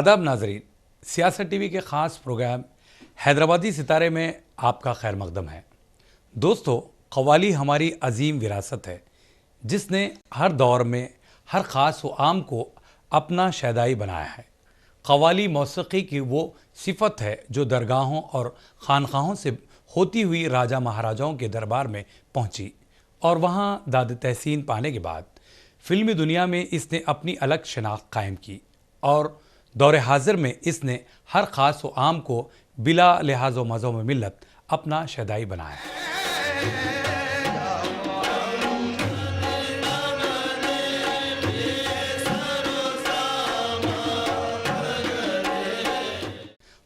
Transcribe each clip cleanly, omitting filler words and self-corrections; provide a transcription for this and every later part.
आदाब नाजरीन, सियासत टीवी के ख़ास प्रोग्राम हैदराबादी सितारे में आपका खैर मकदम है। दोस्तों, कव्वाली हमारी अजीम विरासत है जिसने हर दौर में हर ख़ास व आम को अपना शैदाई बनाया है। कव्वाली मौसीक़ी की वो सिफत है जो दरगाहों और खानखाहों से होती हुई राजा महाराजाओं के दरबार में पहुंची और वहां दाद तहसीन पाने के बाद फिल्मी दुनिया में इसने अपनी अलग शनाख्त कायम की और दौर हाजिर में इसने हर ख़ास व आम को बिला लिहाज व मज़हब व मिल्लत अपना शैदाई बनाया है।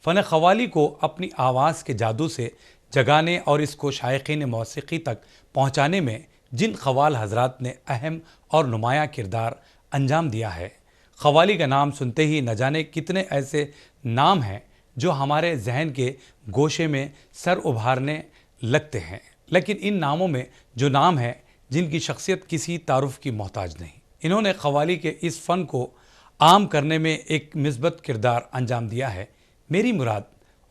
फ़न क़व्वाली को अपनी आवाज़ के जादू से जगाने और इसको शायकीन मौसीक़ी तक पहुँचाने में जिन क़व्वाल हज़रात ने अहम और नुमायाँ किरदार अंजाम दिया है, क़व्वाली का नाम सुनते ही न जाने कितने ऐसे नाम हैं जो हमारे जहन के गोशे में सर उभारने लगते हैं, लेकिन इन नामों में जो नाम है जिनकी शख्सियत किसी तारुफ की मोहताज नहीं। इन्होंने क़व्वाली के इस फ़न को आम करने में एक मिसबत किरदार अंजाम दिया है। मेरी मुराद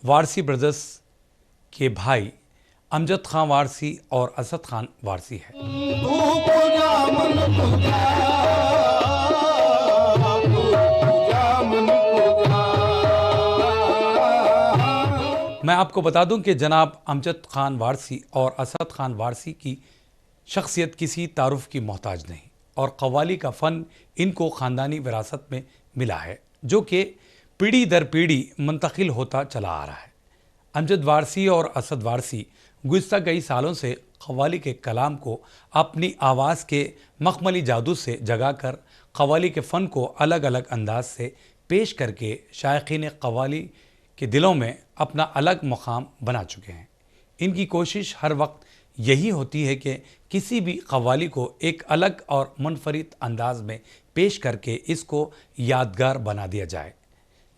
वारसी ब्रदर्स के भाई अमजद खान वारसी और असद खान वारसी है। मैं आपको बता दूं कि जनाब अमजद खान वारसी और असद खान वारसी की शख्सियत किसी तारुफ की मोहताज नहीं और कव्वाली का फ़न इनको ख़ानदानी विरासत में मिला है जो कि पीढ़ी दर पीढ़ी मुंतकिल होता चला आ रहा है। अमजद वारसी और असद वारसी गुज़श्ता कई सालों से कव्वाली के कलाम को अपनी आवाज़ के मखमली जादू से जगाकर कव्वाली के फ़न को अलग अलग अंदाज से पेश करके शायकीन कव्वाली के दिलों में अपना अलग मुकाम बना चुके हैं। इनकी कोशिश हर वक्त यही होती है कि किसी भी कव्वाली को एक अलग और मुनफरिद अंदाज में पेश करके इसको यादगार बना दिया जाए।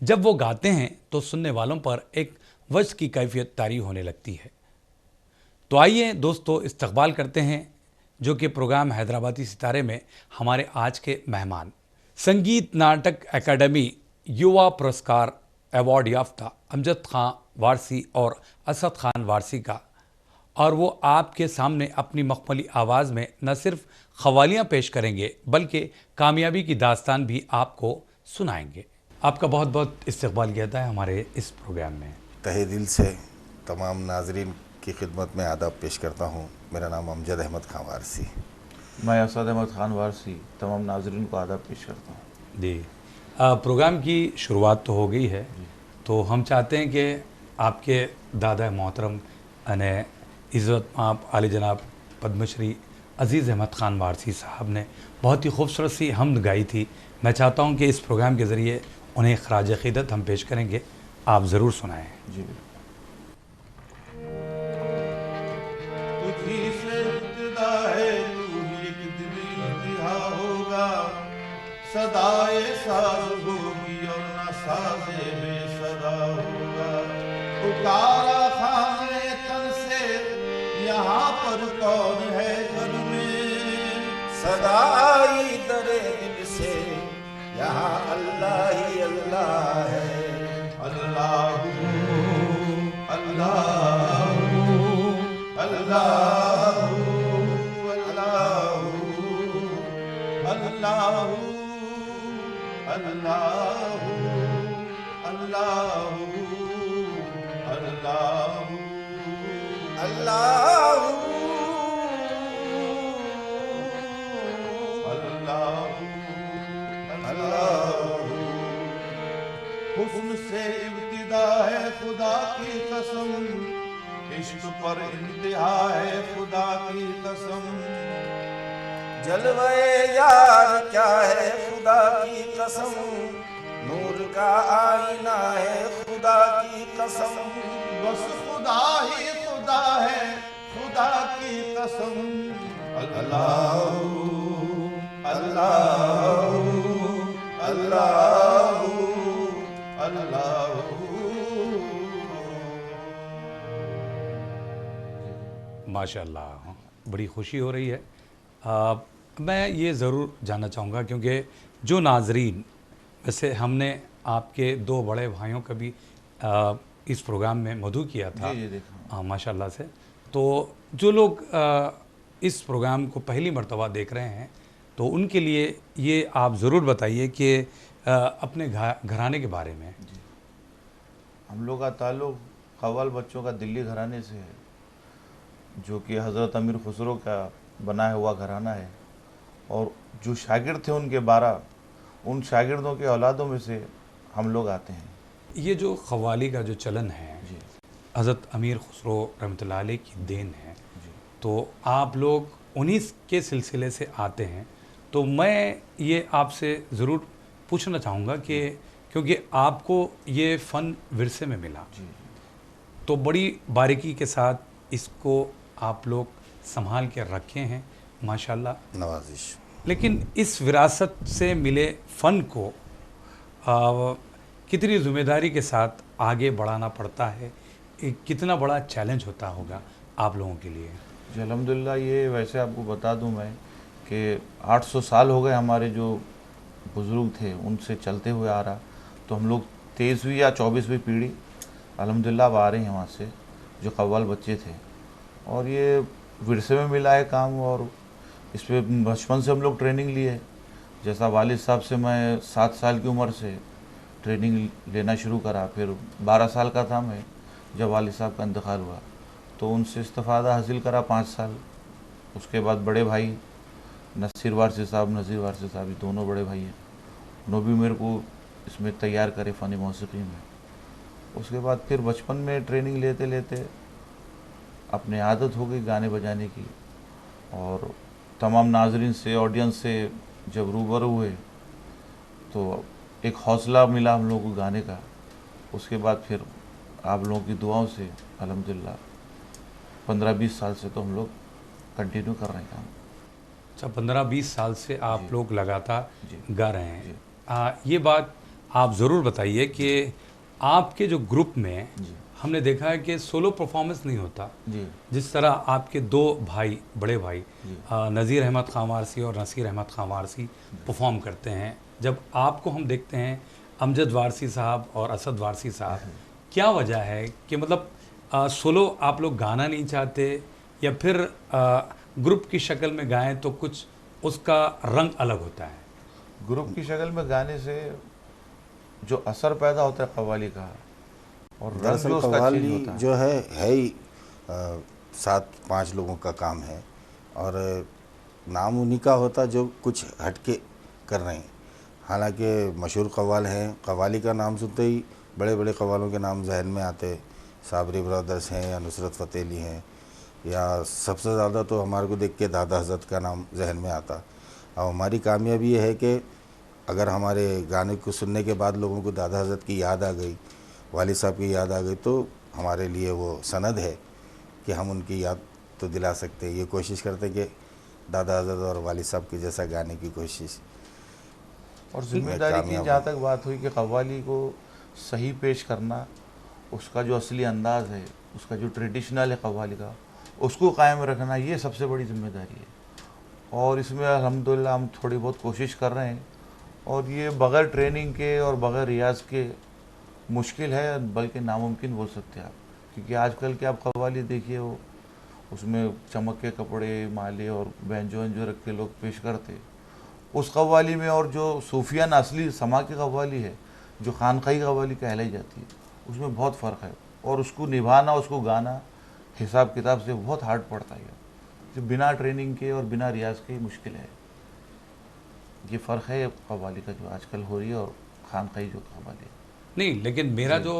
जब वो गाते हैं तो सुनने वालों पर एक वज़् की कैफियत तारी होने लगती है। तो आइए दोस्तों, इस्तकबाल करते हैं जो कि प्रोग्राम हैदराबादी सितारे में हमारे आज के मेहमान संगीत नाटक अकादमी युवा पुरस्कार अवार्ड याफ्ता अमजद खान वारसी और असद खान वारसी का, और वो आपके सामने अपनी मखमली आवाज़ में न सिर्फ क़व्वालियाँ पेश करेंगे बल्कि कामयाबी की दास्तान भी आपको सुनाएंगे। आपका बहुत बहुत इस्तकबाल किया था हमारे इस प्रोग्राम में। तहे दिल से तमाम नाजरीन की खिदमत में आदाब पेश करता हूँ। मेरा नाम अमजद अहमद खान वारसी। मैं असद अहमद खान वारसी तमाम नाजरीन को आदाब पेश करता हूँ। जी, प्रोग्राम की शुरुआत तो हो गई है, तो हम चाहते हैं कि आपके दादा मोहतरम अने इज़्ज़त आप आली जनाब पद्मश्री अज़ीज़ अहमद खान वारसी साहब ने बहुत ही खूबसूरत सी हमद गाई थी। मैं चाहता हूँ कि इस प्रोग्राम के ज़रिए उन्हें ख़राज अक़ीदत हम पेश करेंगे, आप ज़रूर सुनाएँ। जी सदाए साज होगी और न साजे बेसदा होगा। पुकारा खाने तन से यहाँ पर कौन है घर में, सदाई दरे दिल से यहाँ अल्लाह ही अल्लाह है। अल्लाह अल्लाह अल्लाह अल्लाह अल्लाह अल्लाह अल्लाह अल्लाह अल्लाह अल्लाह। हुस्न से इब्तिदा है खुदा की कसम, इश्क पर इंतहा है खुदा की कसम। जलवे यार क्या है खुदा की कसम, नूर का आईना है खुदा की कसम। बस खुदा ही खुदा है खुदा की कसम। अल्लाह अल्लाह अल्लाह अल्लाह। माशाअल्लाह, बड़ी खुशी हो रही है। मैं ये ज़रूर जानना चाहूँगा क्योंकि जो नाजरीन, वैसे हमने आपके दो बड़े भाइयों का भी इस प्रोग्राम में मधु किया था। जी देखा। माशाल्लाह से। तो जो लोग इस प्रोग्राम को पहली मर्तबा देख रहे हैं तो उनके लिए ये आप ज़रूर बताइए कि अपने घराने के बारे में। जी, हम लोग का ताल्लुक़ कव्वाल बच्चों का दिल्ली घराने से है, जो कि हज़रत अमीर खुसरो का बनाया हुआ घराना है। और जो शागिर्द थे उनके 12, उन शागिर्दों के औलादों में से हम लोग आते हैं। ये जो क़व्वाली का जो चलन है जी हज़रत अमीर खुसरो रहमतुल्लाह अलैह की देन है। जी तो आप लोग उन्हीं के सिलसिले से आते हैं। तो मैं ये आपसे ज़रूर पूछना चाहूँगा कि क्योंकि आपको ये फ़न विरसे में मिला, जी तो बड़ी बारीकी के साथ इसको आप लोग संभाल के रखे हैं माशाल्लाह। नवाजिश। लेकिन इस विरासत से मिले फ़न को कितनी ज़िम्मेदारी के साथ आगे बढ़ाना पड़ता है, एक कितना बड़ा चैलेंज होता होगा आप लोगों के लिए? जी अल्हम्दुलिल्लाह। ये वैसे आपको बता दूं मैं कि 800 साल हो गए हमारे जो बुज़ुर्ग थे उनसे चलते हुए आ रहा। तो हम लोग 23वीं या 24वीं पीढ़ी अल्हम्दुलिल्लाह अब आ रहे हैं वहाँ से, जो कव्वाल बच्चे थे। और ये विरसे में मिला है काम, और इस पर बचपन से हम लोग ट्रेनिंग लिए। जैसा वालिद साहब से मैं 7 साल की उम्र से ट्रेनिंग लेना शुरू करा, फिर 12 साल का था मैं जब वालिद साहब का इंतकाल हुआ, तो उनसे इस्तिफ़ादा हासिल करा 5 साल। उसके बाद बड़े भाई नसीर वारसी साहब, नज़ीर वारसी साहब, ये दोनों बड़े भाई हैं, उन्होंने भी मेरे को इसमें तैयार करे फ़नी मौसीकी में। उसके बाद फिर बचपन में ट्रेनिंग लेते लेते अपने आदत हो गई गाने बजाने की, और तमाम नाजरीन से, ऑडियंस से जब रूबरू हुए तो एक हौसला मिला हम लोगों को गाने का। उसके बाद फिर आप लोगों की दुआओं से अल्हम्दुलिल्लाह 15-20 साल से तो हम लोग कंटिन्यू कर रहे हैं काम। अच्छा, 15-20 साल से आप लोग लगातार जी। गा रहे हैं। जी। ये बात आप ज़रूर बताइए कि आपके जो ग्रुप में जी हमने देखा है कि सोलो परफॉर्मेंस नहीं होता। जी जिस तरह आपके दो भाई, बड़े भाई जी नज़ीर अहमद खान वारसी और नसीर अहमद खान वारसी परफॉर्म करते हैं, जब आपको हम देखते हैं अमजद वारसी साहब और असद वारसी साहब, क्या वजह है कि मतलब सोलो आप लोग गाना नहीं चाहते, या फिर ग्रुप की शक्ल में गाएं तो कुछ उसका रंग अलग होता है? ग्रुप की शक्ल में गाने से जो असर पैदा होता है कव्वाली का, और रंग दरअसल जो उसका चेंज कव्वाली होता है। जो है ही 7-5 लोगों का काम है, और नाम उन्हीं का होता जो कुछ हटके कर रहे हैं। हालांकि मशहूर कव्वाल हैं, कव्वाली का नाम सुनते ही बड़े बड़े कव्वालों के नाम जहन में आते। साबरी ब्रदर्स हैं या नुसरत फ़तेह अली हैं, या सबसे ज़्यादा तो हमारे को देख के दादा हज़रत का नाम जहन में आता। और हमारी कामयाबी ये है कि अगर हमारे गाने को सुनने के बाद लोगों को दादा हज़रत की याद आ गई, वालिद साहब की याद आ गई, तो हमारे लिए वो सनद है कि हम उनकी याद तो दिला सकते हैं। ये कोशिश करते कि दादा हज़रत और वालिद साहब की जैसा गाने की कोशिश। और जिम्मेदारी की जहाँ तक बात हुई कि कव्वाली को सही पेश करना, उसका जो असली अंदाज़ है, उसका जो ट्रेडिशनल है कव्वाली का, उसको कायम रखना, ये सबसे बड़ी जिम्मेदारी है। और इसमें अल्हम्दुलिल्लाह हम थोड़ी बहुत कोशिश कर रहे हैं, और ये बग़ैर ट्रेनिंग के और बग़ैर रियाज के मुश्किल है, बल्कि नामुमकिन बोल सकते हैं आप। क्योंकि आजकल के आप कव्वाली देखिए, वो उसमें चमक के कपड़े, माले और बैंजो वैंजो रख के लोग पेश करते। उस कव्वाली में और जो सूफियान असली समा की कव्वाली है, जो खानकाई कव्वाली कहलाई जाती है, उसमें बहुत फ़र्क है। और उसको निभाना, उसको गाना हिसाब किताब से बहुत हार्ड पड़ता है, जो बिना ट्रेनिंग के और बिना रियाज के मुश्किल है। ये फ़र्क है कव्वाली का जो आजकल हो रही है और खानकाई जो कव्वाली है। नहीं, लेकिन मेरा जो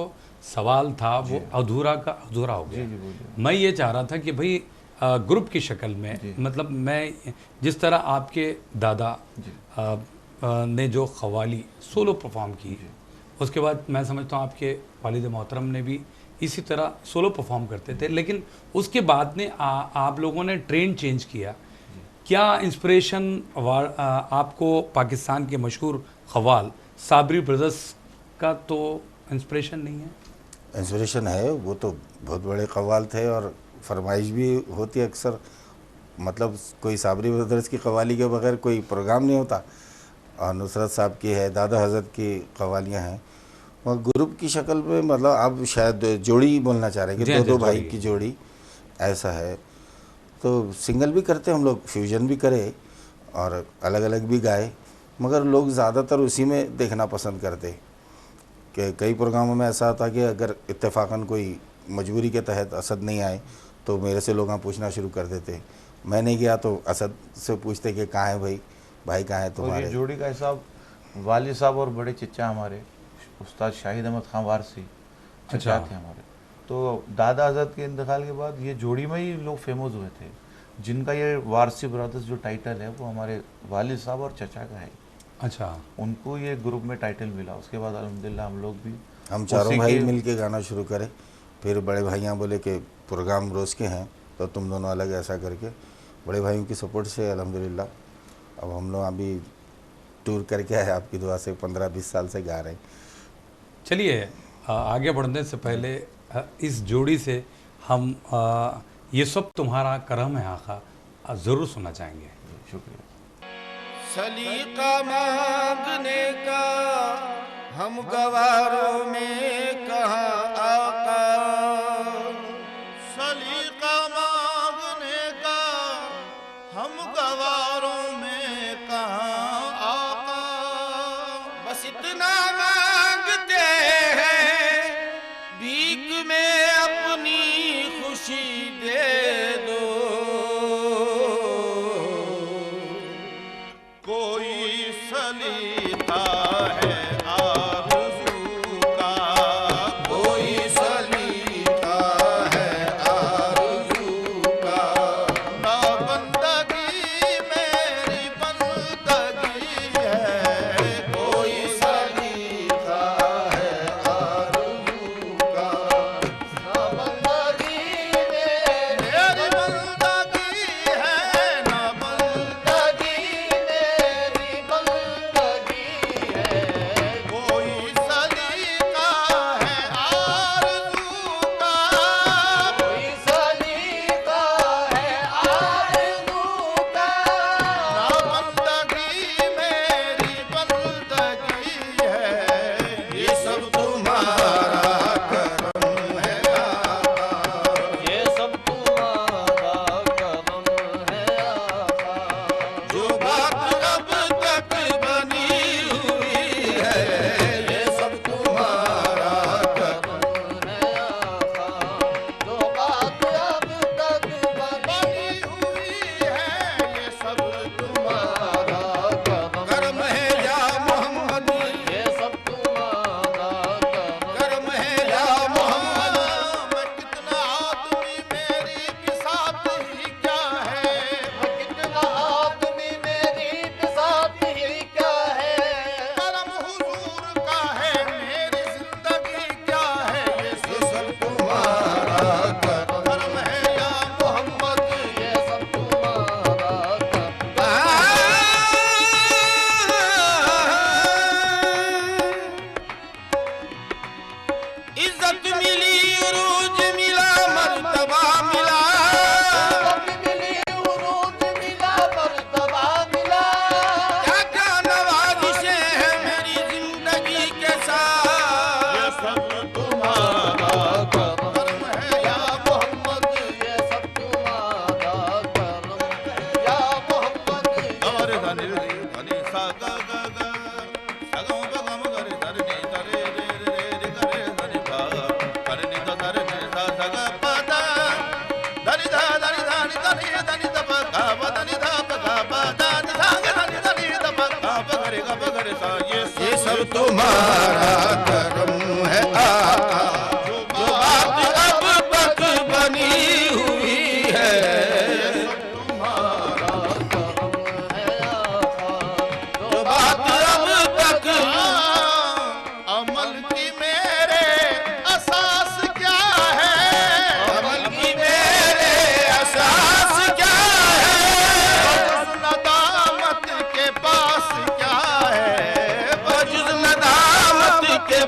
सवाल था वो अधूरा का अधूरा हो गया। जी बोलिए। मैं ये चाह रहा था कि भाई ग्रुप की शक्ल में, मतलब मैं जिस तरह आपके दादा ने जो क़व्वाली सोलो परफॉर्म की, उसके बाद मैं समझता हूँ आपके वालिद मोहतरम ने भी इसी तरह सोलो परफॉर्म करते थे, लेकिन उसके बाद में आप लोगों ने ट्रेंड चेंज किया। क्या इंस्पिरेशन आपको पाकिस्तान के मशहूर क़व्वाल साबरी ब्रदर्स का तो इंस्पिरेशन नहीं है? इंस्पिरेशन है, वो तो बहुत बड़े कव्वाल थे, और फरमाइश भी होती है अक्सर। मतलब कोई साबरी ब्रदर्स की कव्वाली के बगैर कोई प्रोग्राम नहीं होता। और नुसरत साहब की है, दादा हज़रत की कव्वालियाँ हैं, और ग्रुप की शक्ल में मतलब आप शायद जोड़ी ही बोलना चाह रहे हैं जी कि हाँ, दो जी, भाई जोड़ी। की जोड़ी, ऐसा है। तो सिंगल भी करते हम लोग, फ्यूजन भी करे और अलग अलग भी गाए, मगर लोग ज़्यादातर उसी में देखना पसंद करते कि कई प्रोग्रामों में ऐसा था कि अगर इत्तेफाकन कोई मजबूरी के तहत असद नहीं आए तो मेरे से लोग पूछना शुरू कर देते। मैं नहीं गया तो असद से पूछते कि कहाँ है भाई, भाई कहाँ है और ये तुम्हारे। जोड़ी का हिसाब वाली साहब और बड़े चचा हमारे उस्ताद शाहिद अहमद खान वारसी चचा अच्छा। थे हमारे। तो दादा आज़ाद के इंतकाल के बाद ये जोड़ी में ही लोग फेमस हुए थे। जिनका ये वारसी ब्रदर्स जो टाइटल है वो हमारे वालिद साहब और चचा का है। अच्छा, उनको ये ग्रुप में टाइटल मिला। उसके बाद अल्हम्दुलिल्लाह हम लोग भी हम चारों उसी भाई के- मिल के गाना शुरू करे। फिर बड़े भाइयाँ बोले कि प्रोग्राम रोज़ के हैं तो तुम दोनों अलग, ऐसा करके बड़े भाइयों की सपोर्ट से अल्हम्दुलिल्लाह अब हम लोग अभी टूर करके आए, आपकी दुआ से 15-20 साल से गा रहे हैं। चलिए आगे बढ़ने से पहले इस जोड़ी से हम ये सब तुम्हारा करम है आका ज़रूर सुनना चाहेंगे। शुक्रिया। सलीका मांगने का हम गवारों में कहाँ आका, सलीका मांगने का हम गवारों में कहाँ आका, बस इतना मांगते हैं भीख में अपनी खुशी दे दो, कोई सलीका है आरज़ू का, कोई सलीका है आरज़ू का, ना बंदगी मेरी बंदगी है, कोई सलीका है आरज़ू का, ना बंदगी मेरी बंदगी है, ना बंदगी मेरी बंदगी है, कोई सलीका है आरज़ू का, कोई सलीका है आरज़ू का, ना बंदगी मेरी बंदगी है, ये सब तुम्हारा करम है आका, ये सब तुम्हारा करम है आका, जो बात अब तक बनी हुई है, ये सब तुम्हारा करम है आका, जो बात अब तक बनी हुई है, ये सब तुम्हारा करम है या मोहम्मद, ये सब तुम्हारा करम है या मोहम्मद, मैं कितना आदमी मेरी बिसात ही क्या है, मैं कितना आदमी मेरी बिसात ही क्या है, करम हुजूर का है मेरी जिंदगी क्या है, ये सब तुम्हारा करम है या मोहम्मद, ये सब तुम्हारा इज्जत मिली, उरूज मिला, मर्तबा मिला, इज्जत मिली, उरूज मिला, मर्तबा मिला, क्या क्या नवाजिशें हैं मेरी जिंदगी के साथ, ये सब तुम्हारा करम है या मोहम्मद, ये सब तुम्हारा करम है या मोहम्मद, गमरे धनि धनि सा ग ग ग सगम बगम गरे धनि धरे रे रे रे गरे धनि भा धनि ध धरे सा सा ग प द धनि ध धनि धनि धनि धनि ध प ग ब धनि ध प ग ब ध नि ध ग धनि धनि ध प ग ब गरे ग ब गरे सा, ये सब तुम्हारा करम है आका, जो बात अब तक बनी हुई है, तुम्हारा करम है आका, जो बात अब तक अमल की मेरे असास क्या है, अमल की मेरे असास क्या है, बजुज़ नदामत के पास क्या है, बजुज़ नदामत के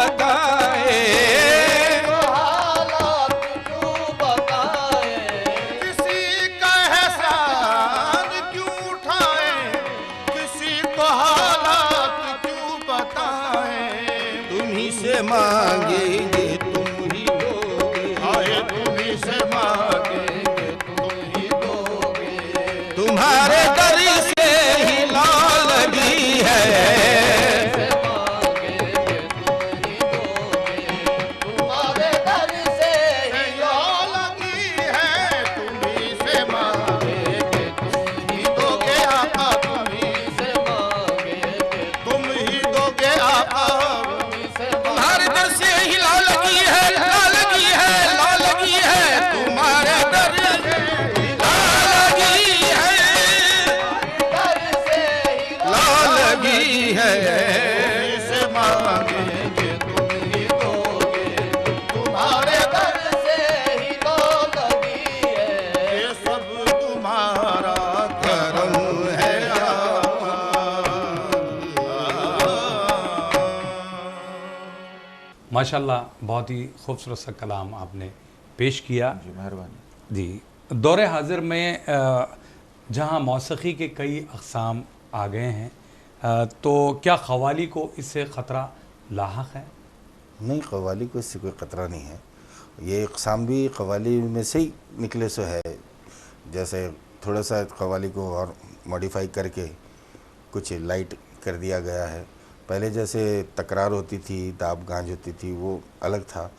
बताए, हालात क्यों बताए, किसी का एहसान क्यों उठाए, किसी को हालात क्यों बताए। तुम्ही से मांगेंगे तुम ही दोगे, आए तुम्ही से मांगेंगे तुम ही दोगे। तुम्हारे दर से ही ला लगी है, तुम्हारे दर से ही ला लगी है, तुम्ही से मांगेंगे तुम ही दोगे आका, तुम्ही से मांगेंगे, तुम ही दोगे आका। से तुम्हारे दर से ही ला लगी है, ला लगी है, ला लगी है, तुम्हारे दर से ही ला लगी है, दर से ही ला लगी है। से मांगेंगे तुम ही दोगे, तुम्हारे दर से ही लो लगी है, ये सब तुम्हारा करम है माशाल्लाह बहुत ही खूबसूरत सा कलाम आपने पेश किया। जी मेहरबानी। जी, दौरे हाजिर में जहाँ मौसीकी के कई अक़साम आ गए हैं, तो क्या क़व्वाली को इससे ख़तरा लाहक है? नहीं, कव्वाली को इससे कोई ख़तरा नहीं है। ये इक़साम भी कव्वाली में से ही निकले सो है। जैसे थोड़ा सा कव्वाली को और मॉडिफाई करके कुछ लाइट कर दिया गया है। पहले जैसे तकरार होती थी, दाब गांज होती थी, वो अलग था।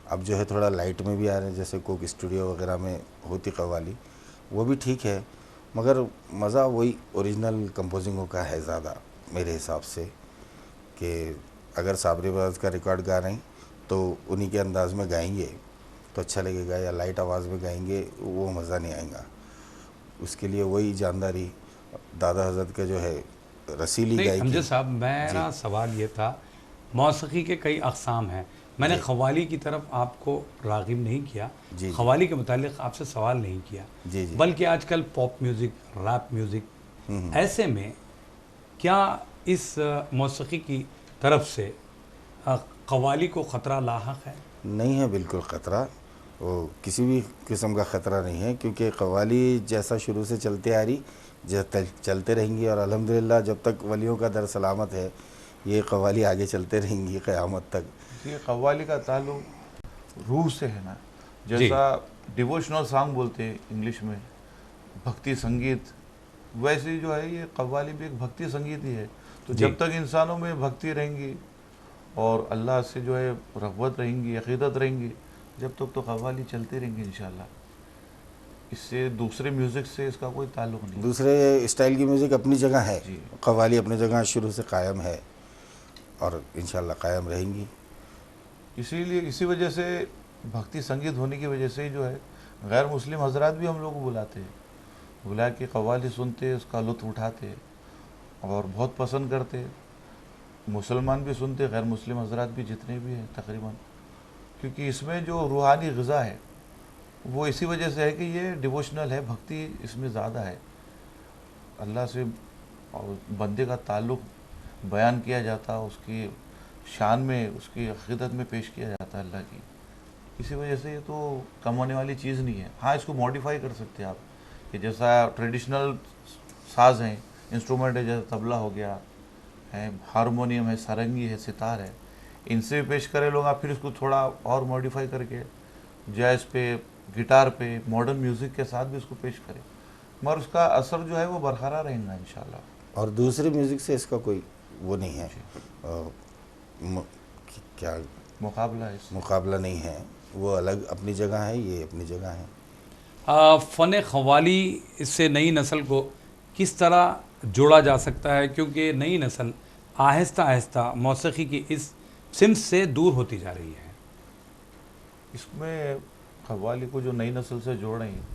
अब जो है थोड़ा लाइट में भी आ रहे हैं, जैसे कोक स्टूडियो वगैरह में होती कव्वाली, वो भी ठीक है। मगर मज़ा वही ओरिजिनल कंपोजिंगों का है ज़्यादा मेरे हिसाब से, कि अगर साबरी बाज का रिकॉर्ड गा रहे हैं तो उन्हीं के अंदाज में गाएंगे तो अच्छा लगेगा, या लाइट आवाज़ में गाएंगे वो मज़ा नहीं आएगा। उसके लिए वही जानदारी दादा हजरत का जो है रसीली नहीं गायकी। हमजा साहब, मेरा सवाल ये था, मौसीकी के कई अक़साम हैं, मैंने क़व्वाली की तरफ आपको राग़िब नहीं किया, जी, जी। क़व्वाली के मुतालिक आपसे सवाल नहीं किया, जी, जी। बल्कि आजकल पॉप म्यूज़िक, रैप म्यूज़िक, ऐसे में क्या इस मौसीकी की तरफ से क़व्वाली को ख़तरा लाहक है? नहीं है बिल्कुल ख़तरा, वो किसी भी किस्म का ख़तरा नहीं है, क्योंकि कव्वाली जैसा शुरू से चलते आ रही चलते रहेंगी, और अल्हम्दुलिल्लाह जब तक वलियों का दर सलामत है ये कव्वाली आगे चलते रहेंगी क़यामत तक। ये कव्वाली का ताल्लुक रूह से है ना, जैसा डिवोशनल सॉन्ग बोलते हैं इंग्लिश में, भक्ति संगीत, वैसे ही जो है ये कव्वाली भी एक भक्ति संगीत ही है। तो जी। जब तक इंसानों में भक्ति रहेंगी और अल्लाह से जो है रग़बत रहेंगी, अक़ीदत रहेंगी, जब तक तो कव्वाली चलती रहेंगी इंशाल्लाह। इससे दूसरे म्यूज़िक से इसका कोई ताल्लुक नहीं। दूसरे स्टाइल की म्यूज़िक अपनी जगह है, जी। कव्वाली अपनी जगह शुरू से कायम है और इंशाल्लाह कायम रहेंगी। इसीलिए इसी वजह से भक्ति संगीत होने की वजह से ही जो है गैर मुस्लिम हजरात भी हम लोग को बुलाते हैं, बुला के कव्वाली सुनते, उसका लुत्फ़ उठाते और बहुत पसंद करते। मुसलमान भी सुनते, गैर मुस्लिम हजरात भी जितने भी हैं तकरीबन, क्योंकि इसमें जो रूहानी ग़िज़ा है वो इसी वजह से है कि ये डिवोशनल है, भक्ति इसमें ज़्यादा है, अल्लाह से और बंदे का ताल्लुक़ बयान किया जाता, उसकी शान में, उसकी अक़ीदत में पेश किया जाता है अल्लाह की। इसी वजह से ये तो कम होने वाली चीज़ नहीं है। हाँ, इसको मॉडिफाई कर सकते हैं आप, कि जैसा ट्रेडिशनल साज हैं, इंस्ट्रूमेंट है, जैसे तबला हो गया है, हारमोनियम है, सारंगी है, सितार है, इनसे भी पेश करें लोग, आप फिर इसको थोड़ा और मॉडिफाई करके जैज़ पे, गिटार पे, मॉडर्न म्यूज़िक के साथ भी इसको पेश करें, मगर उसका असर जो है वो बरकरार रहेगा इंशाल्लाह। और दूसरे म्यूज़िक से इसका कोई वो नहीं है, क्या मुकाबला है इससे। मुकाबला नहीं है, वो अलग अपनी जगह है, ये अपनी जगह है। फ़न क़व्वाली से नई नस्ल को किस तरह जोड़ा जा सकता है, क्योंकि नई नस्ल आहिस्ता आहिस्ता मौसीकी की इस सिमत से दूर होती जा रही है? इसमें क़व्वाली को जो नई नस्ल से जोड़ रही हैं,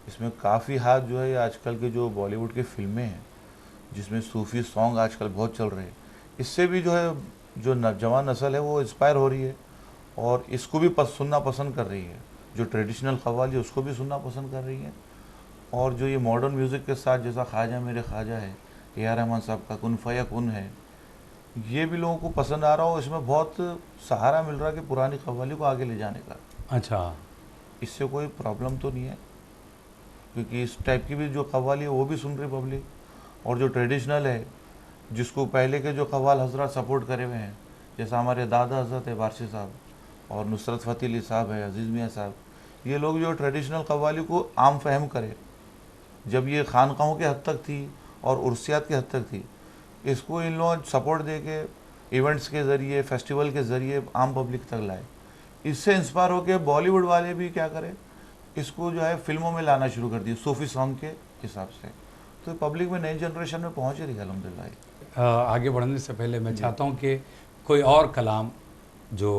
इसमें काफ़ी हाथ जो है आजकल के जो बॉलीवुड की फ़िल्में हैं, जिसमें सूफ़ी सॉन्ग आजकल बहुत चल रहे हैं, इससे भी जो है जो जवान नस्ल है वो इंस्पायर हो रही है और इसको भी सुनना पसंद कर रही है। जो ट्रेडिशनल क़व्वाली उसको भी सुनना पसंद कर रही है, और जो ये मॉडर्न म्यूज़िक के साथ जैसा ख्वाजा मेरे ख्वाजा है, ए आर रहमान साहब का कुन फ़या कुन है, ये भी लोगों को पसंद आ रहा हो, इसमें बहुत सहारा मिल रहा है कि पुरानी कव्वाली को आगे ले जाने का। अच्छा, इससे कोई प्रॉब्लम तो नहीं है, क्योंकि इस टाइप की भी जो कव्वाली है वो भी सुन रही पब्लिक, और जो ट्रेडिशनल है जिसको पहले के जो कव्वाल हजरत सपोर्ट करे हुए हैं, जैसा हमारे दादा हजरत है वारसी साहब और नुसरत फ़तेह अली साहब है, अजीज़ मियाँ साहब, ये लोग जो ट्रेडिशनल कव्वाली को आम फहम करे, जब ये खानकाहों के हद तक थी और उर्सियात के हद तक थी, इसको इन लोगों सपोर्ट दे के इवेंट्स के ज़रिए, फेस्टिवल के ज़रिए आम पब्लिक तक लाए। इससे इंस्पायर होकर बॉलीवुड वाले भी क्या करें, इसको जो है फिल्मों में लाना शुरू कर दिए सूफ़ी सॉन्ग के हिसाब से, तो पब्लिक में नई जनरेशन में पहुँच रही है अल्हम्दुलिल्लाह। आगे बढ़ने से पहले मैं चाहता हूँ कि कोई और कलाम जो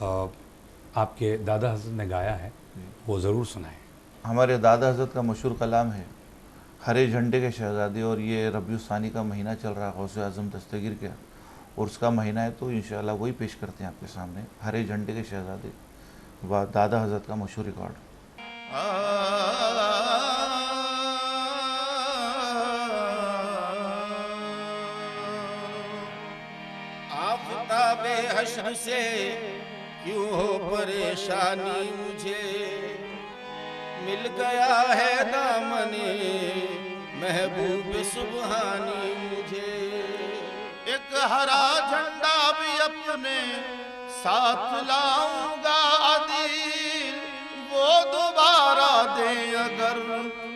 आपके दादा हज़रत ने गाया है वो ज़रूर सुनाएं। हमारे दादा हज़रत का मशहूर कलाम है हरे झंडे के शहज़ादे, और ये रबीउल सानी का महीना चल रहा है गौसे आज़म दस्तगीर का, और उसका महीना है, तो इंशाअल्लाह वही पेश करते हैं आपके सामने, हरे झंडे के शहज़ादे, व दादा हज़रत का मशहूर रिकॉर्ड। आफ़ताबे हश्र से क्यों हो परेशानी, मुझे मिल गया है दामने महबूब सुबहानी। मुझे एक हरा झंडा भी अपने साथ लाऊंगा अदील, वो दोबारा दे अगर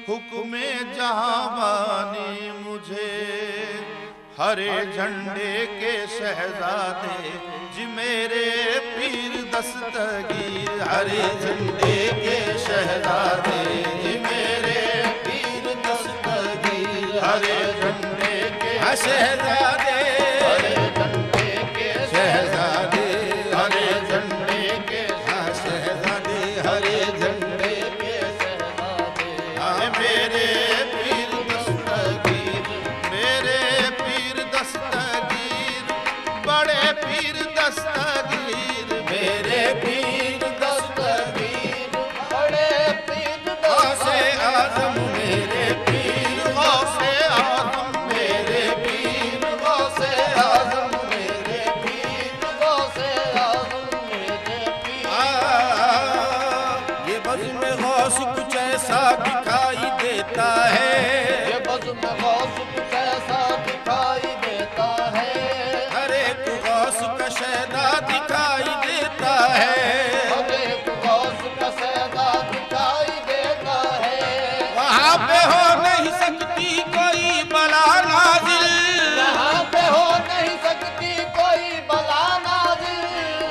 हुक्मे जहां। मुझे हरे झंडे के शहजादे जी मेरे पीर दस्तगीर, हरे झंडे के शहजादे जी मेरे पीर दस्तगीर, हरे झंडे के शहजादे, हरे झंडे के शहजादे, हरे झंडे के शहजादे, हरे झंडे के शहजादे, मेरे पीर दस्तगीर, मेरे पीर दस्तगीर, बड़े पीर दस्तगीर, मेरे पीर दस्तगीर, बड़े पीर गौसे आज़म, मेरे पीर गौसे आज़म, मेरे पीर गौसे आज़म, मेरे पीर गौसे आज़म, मेरे पीर। ये बज़्म गौस कुछ ऐसा दिखाई देता है, ये बज़्म गौस कुछ ऐसा दिखाई देता है, हर एक गौस का शहदा दिखाई देता है, हर एक गौस का शहदा दिखाई देता है। वहाँ पे हो नहीं सकती कोई बला नाज़िल, वहाँ पे हो नहीं सकती कोई बला नाज़िल,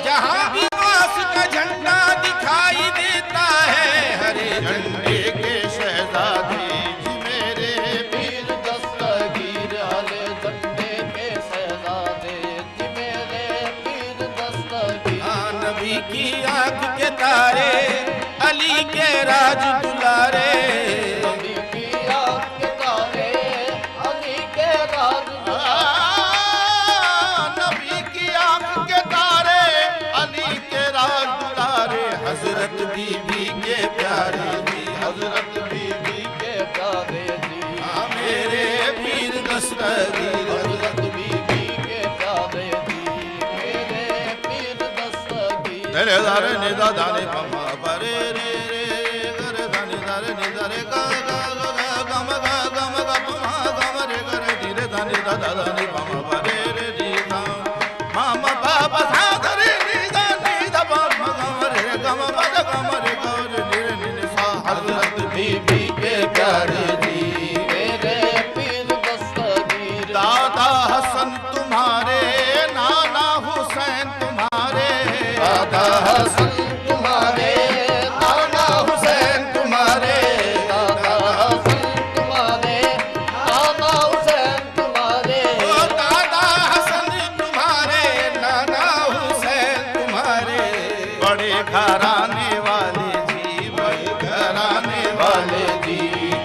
जहाँ भी गौस का झंडा दिखाई देता है, हरे झंडे के शहजादे जी मेरे पीर दस्तगीर, हरे झंडे के शहजादे जी मेरे पीर दस्तगीर। नबी की आँख के तारे, अली के राज दुलारे, नबी की आँख के तारे, अली के राज दुलारे, नबी की आँख के तारे, अली के राज दुलारे, हजरत बीबी के प्यारे जी, हजरत बीबी के प्यारे जी, मेरे पीर दस्तगीर, हजरत बीबी के प्यारे जी, मेरे पीर दस्तगीर। तेरे दारे निदा दाने पमा परे रे रे करे दाने दारे निदारे गा गा गा गम गा गम गा पमा गम रे करे धीरे दाने दादा दाने पमा परे रे री गा मामा बाबा सादरे निदा निदा पमा गम रे गम बद गम रे गौर नीरे नीने सा, हजरत बीबी के प्यारे जी मेरे पीर दस्तगीर। दादा हसन तुम्हारे, नाना हुसैन तुम्हारे, दादा हसन तुम्हारे, नाना हुसैन तुम्हारे, दादा हसन तुम्हारे, नाना हुसैन तुम्हारे, दादा हसन तुम्हारे, नाना हुसैन तुम्हारे, बड़े घराने वाले जी, बड़े घराने वाले जी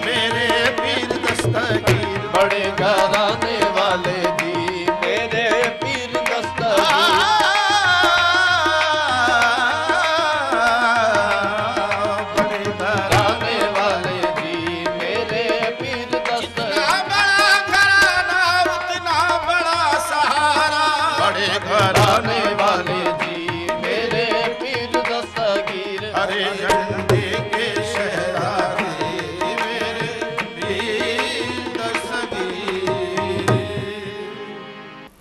मेरे पीर दस्तगीर, बड़े घराने वाले जी मेरे पीर दस्तगीर। बड़े घराने वाले जी मेरे पीर दस्तगीर। जितना बड़ा घराना उतना बड़ा सहारा, घराने वाले जी मेरे पीर दस्तगीर हरे झंडे के शहरारे मेरे पीर दस्तगीर।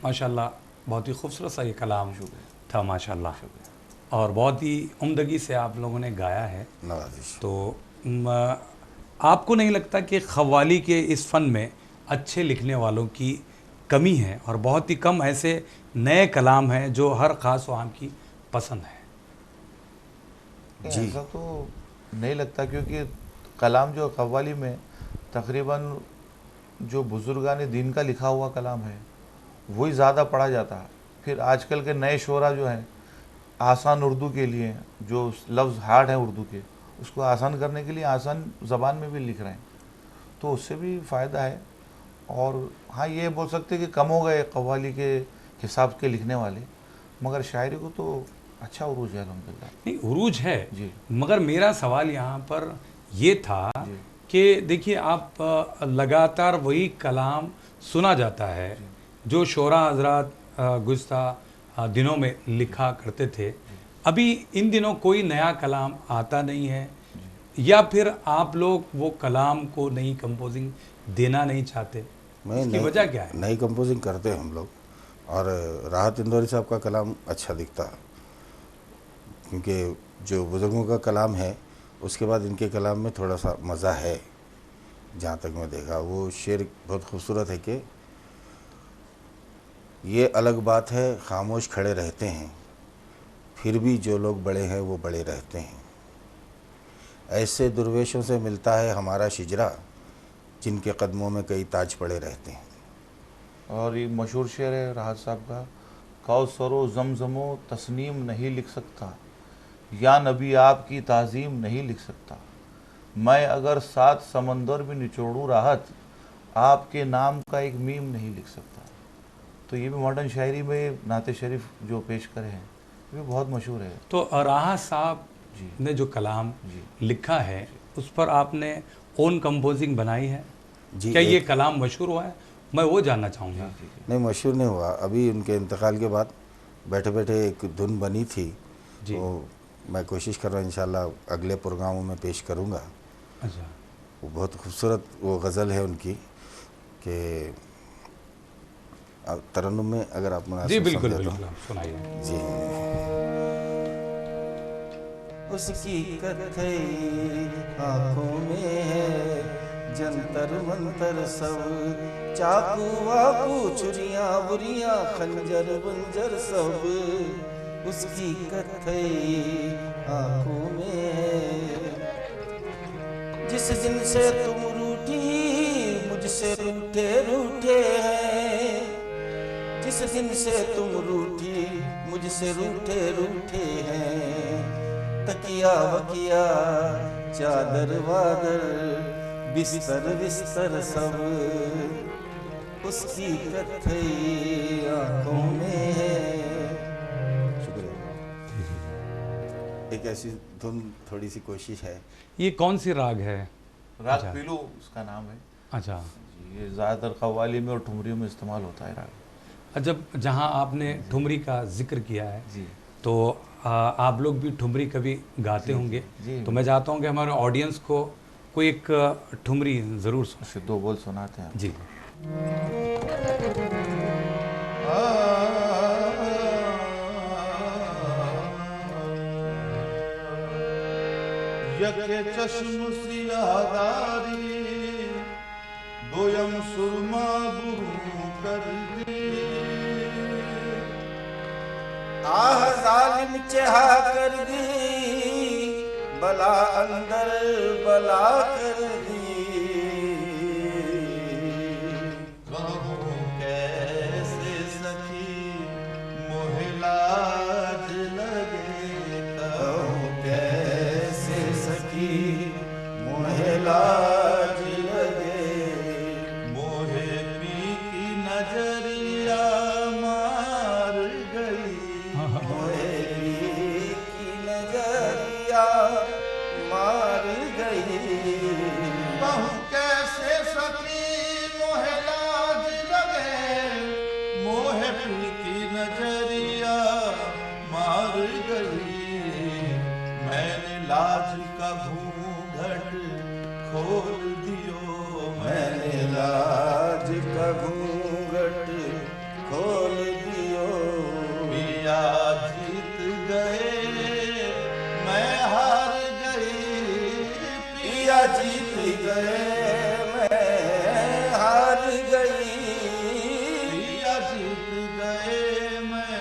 माशाल्लाह, बहुत ही खूबसूरत सा ये कलाम था माशाल्लाह, और बहुत ही उम्दगी से आप लोगों ने गाया है। नवाजिश। तो आपको नहीं लगता कि ख़व्वाली के इस फ़न में अच्छे लिखने वालों की कमी है, और बहुत ही कम ऐसे नए कलाम हैं जो हर ख़ास व आम की पसंद है? जी। ऐसा तो नहीं लगता, क्योंकि कलाम जो कव्वाली में तकरीबन जो बुजुर्गान दीन का लिखा हुआ कलाम है वही ज़्यादा पढ़ा जाता है। फिर आजकल के नए शोरा जो हैं आसान उर्दू के लिए, जो लफ्ज़ हार्ड हैं उर्दू के, उसको आसान करने के लिए आसान ज़बान में भी लिख रहे हैं, तो उससे भी फ़ायदा है। और हाँ, ये बोल सकते हैं कि कम हो गए कव्वाली के हिसाब के लिखने वाले, मगर शायरी को तो अच्छा उरूज है अल्हम्दुलिल्लाह। नहीं, उरूज है, जी। मगर मेरा सवाल यहाँ पर ये था जी। कि देखिए, आप लगातार वही कलाम सुना जाता है जो शोरा हजरात गुज़श्ता दिनों में लिखा करते थे। अभी इन दिनों कोई नया कलाम आता नहीं है, या फिर आप लोग वो कलाम को नई कंपोजिंग देना नहीं चाहते? इसकी वजह क्या है? नई कंपोजिंग करते हैं हम लोग, और राहत इंदौरी साहब का कलाम अच्छा दिखता है, क्योंकि जो बुज़ुर्गों का कलाम है उसके बाद इनके कलाम में थोड़ा सा मज़ा है। जहाँ तक मैं देखा, वो शेर बहुत खूबसूरत है कि ये अलग बात है खामोश खड़े रहते हैं, फिर भी जो लोग बड़े हैं वो बड़े रहते हैं। ऐसे दुर्वेशों से मिलता है हमारा शिजरा, जिनके कदमों में कई ताज पड़े रहते हैं। और ये मशहूर शेर है राहत साहब का, कौसरो जमजमो तस्नीम नहीं लिख सकता, या नबी आपकी ताज़ीम नहीं लिख सकता, मैं अगर 7 समंदर भी निचोड़ूँ राहत, आपके नाम का एक मीम नहीं लिख सकता। तो ये भी मॉडर्न शायरी में नाते शरीफ जो पेश करे हैं ये भी बहुत मशहूर है। तो राहत साहब जी। ने जो कलाम जी। लिखा है उस पर आपने ओन कंपोजिंग बनाई है? जी। क्या ये कलाम मशहूर हुआ है? मैं वो जानना चाहूँगा। नहीं, मशहूर नहीं हुआ। अभी उनके इंतकाल के बाद बैठे बैठे एक धुन बनी थी, जी। तो मैं कोशिश कर रहा हूँ इंशाल्लाह अगले प्रोग्रामों में पेश करूँगा। अच्छा, वो बहुत खूबसूरत वो गज़ल है उनकी कि तरन्नुम में अगर आप जी मुनासिब बिल्कुल समझे तो। बिल्कुल, आप सुनाइए। जी। उसकी कथई आंखों में है जंतर मंतर सब, चाकू वाकू छुरियां बुरियां खंजर बंजर सब, उसकी कथई आंखों में है। जिस दिन से तुम रूठी मुझसे रूठे रूठे हैं, जिस दिन से तुम रूठी मुझसे रूठे रूठे हैं, तकिया वकिया चादर वादर बिस्तर बिस्तर सब, उसकी कथई आंखों में है। शुक्रिया। एक ऐसी धुन थोड़ी सी कोशिश है। ये कौन सी राग है? राग अच्छा। पीलू उसका नाम है। अच्छा, जी, ये ज़्यादातर कव्वाली में और ठुमरियों में इस्तेमाल होता है राग। जब जहाँ आपने ठुमरी का जिक्र किया है, जी। तो आप लोग भी ठुमरी कभी गाते होंगे, जी। तो मैं चाहता हूँ कि हमारे ऑडियंस को कोई एक ठुमरी ज़रूर सुन। उससे 2 बोल सुनाते हैं। जी। यके चश्म सियादारी दोयम सुरमा बुरू कर दी, आह जालिम चहा कर दी, बला अंदर बला कर दी, कहूँ कैसे सखी मोहे लाज लगे, कहूँ कैसे सखी मोहे लाज लगे, मोहे पी की नजरिया मार गई, मोहे पी की नजरिया मार गई, कहूँ कैसे सखी मोहे लाज लगे, मोहे पी की नजरिया गई, मैंने लाज का घूंघट खोल दियो, मैंने लाज का घूंघट खोल दियो। पिया जीत गए मैं हार गई, पिया जीत गए मैं हार गई, पिया जीत गए मैं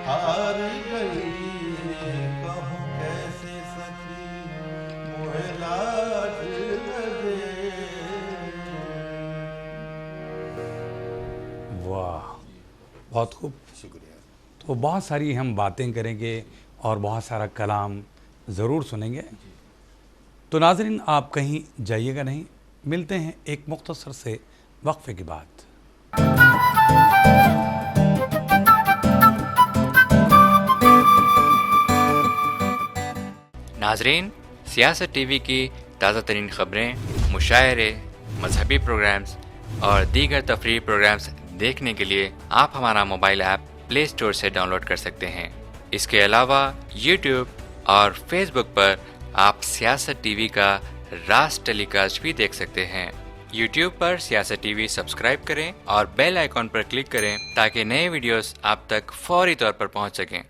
हार गई, कहूँ कैसे सखी मोहे लाज लगे। वाह, बहुत खूब। शुक्रिया। तो बहुत सारी हम बातें करेंगे और बहुत सारा कलाम ज़रूर सुनेंगे। तो नाज़रीन, आप कहीं जाइएगा नहीं, मिलते हैं एक मुख्तसर से वक्फे के बाद। नाजरीन, सियासत टीवी की ताज़ा तरीन ख़बरें, मुशायरे, मजहबी प्रोग्राम्स और दीगर तफरीही प्रोग्राम्स देखने के लिए आप हमारा मोबाइल ऐप प्ले स्टोर से डाउनलोड कर सकते हैं। इसके अलावा यूट्यूब और फेसबुक पर आप सियासत टीवी का रास टेलीकास्ट भी देख सकते हैं। यूट्यूब पर सियासत टीवी सब्सक्राइब करें और बेल आइकॉन पर क्लिक करें ताकि नए वीडियोस आप तक फौरी तौर पर पहुंच सकें।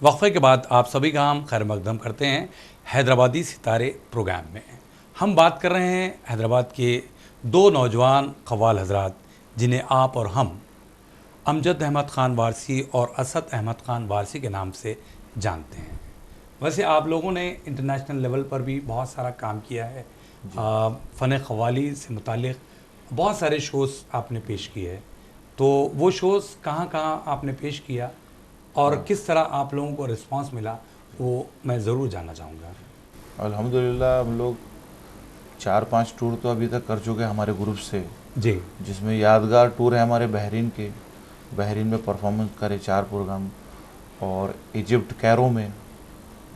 वक्फे के बाद आप सभी का हम खैर मकदम करते हैं हैदराबादी सितारे प्रोग्राम में। हम बात कर रहे हैं हैदराबाद के दो नौजवान कव्वाल हजरात, जिन्हें आप और हम अमजद अहमद ख़ान वारसी और असद अहमद ख़ान वारसी के नाम से जानते हैं। वैसे आप लोगों ने इंटरनेशनल लेवल पर भी बहुत सारा काम किया है, फ़न क़व्वाली से मुतालिक बहुत सारे शोज़ आपने पेश किए हैं। तो वो शोज़ कहाँ कहाँ आपने पेश किया और किस तरह आप लोगों को रिस्पांस मिला, वो मैं ज़रूर जानना चाहूँगा। अल्हम्दुलिल्लाह हम लोग 4-5 टूर तो अभी तक कर चुके हैं हमारे ग्रुप से, जी, जिसमें यादगार टूर है हमारे बहरीन के। बहरीन में परफॉर्मेंस करे 4 प्रोग्राम, और इजिप्ट कैरो में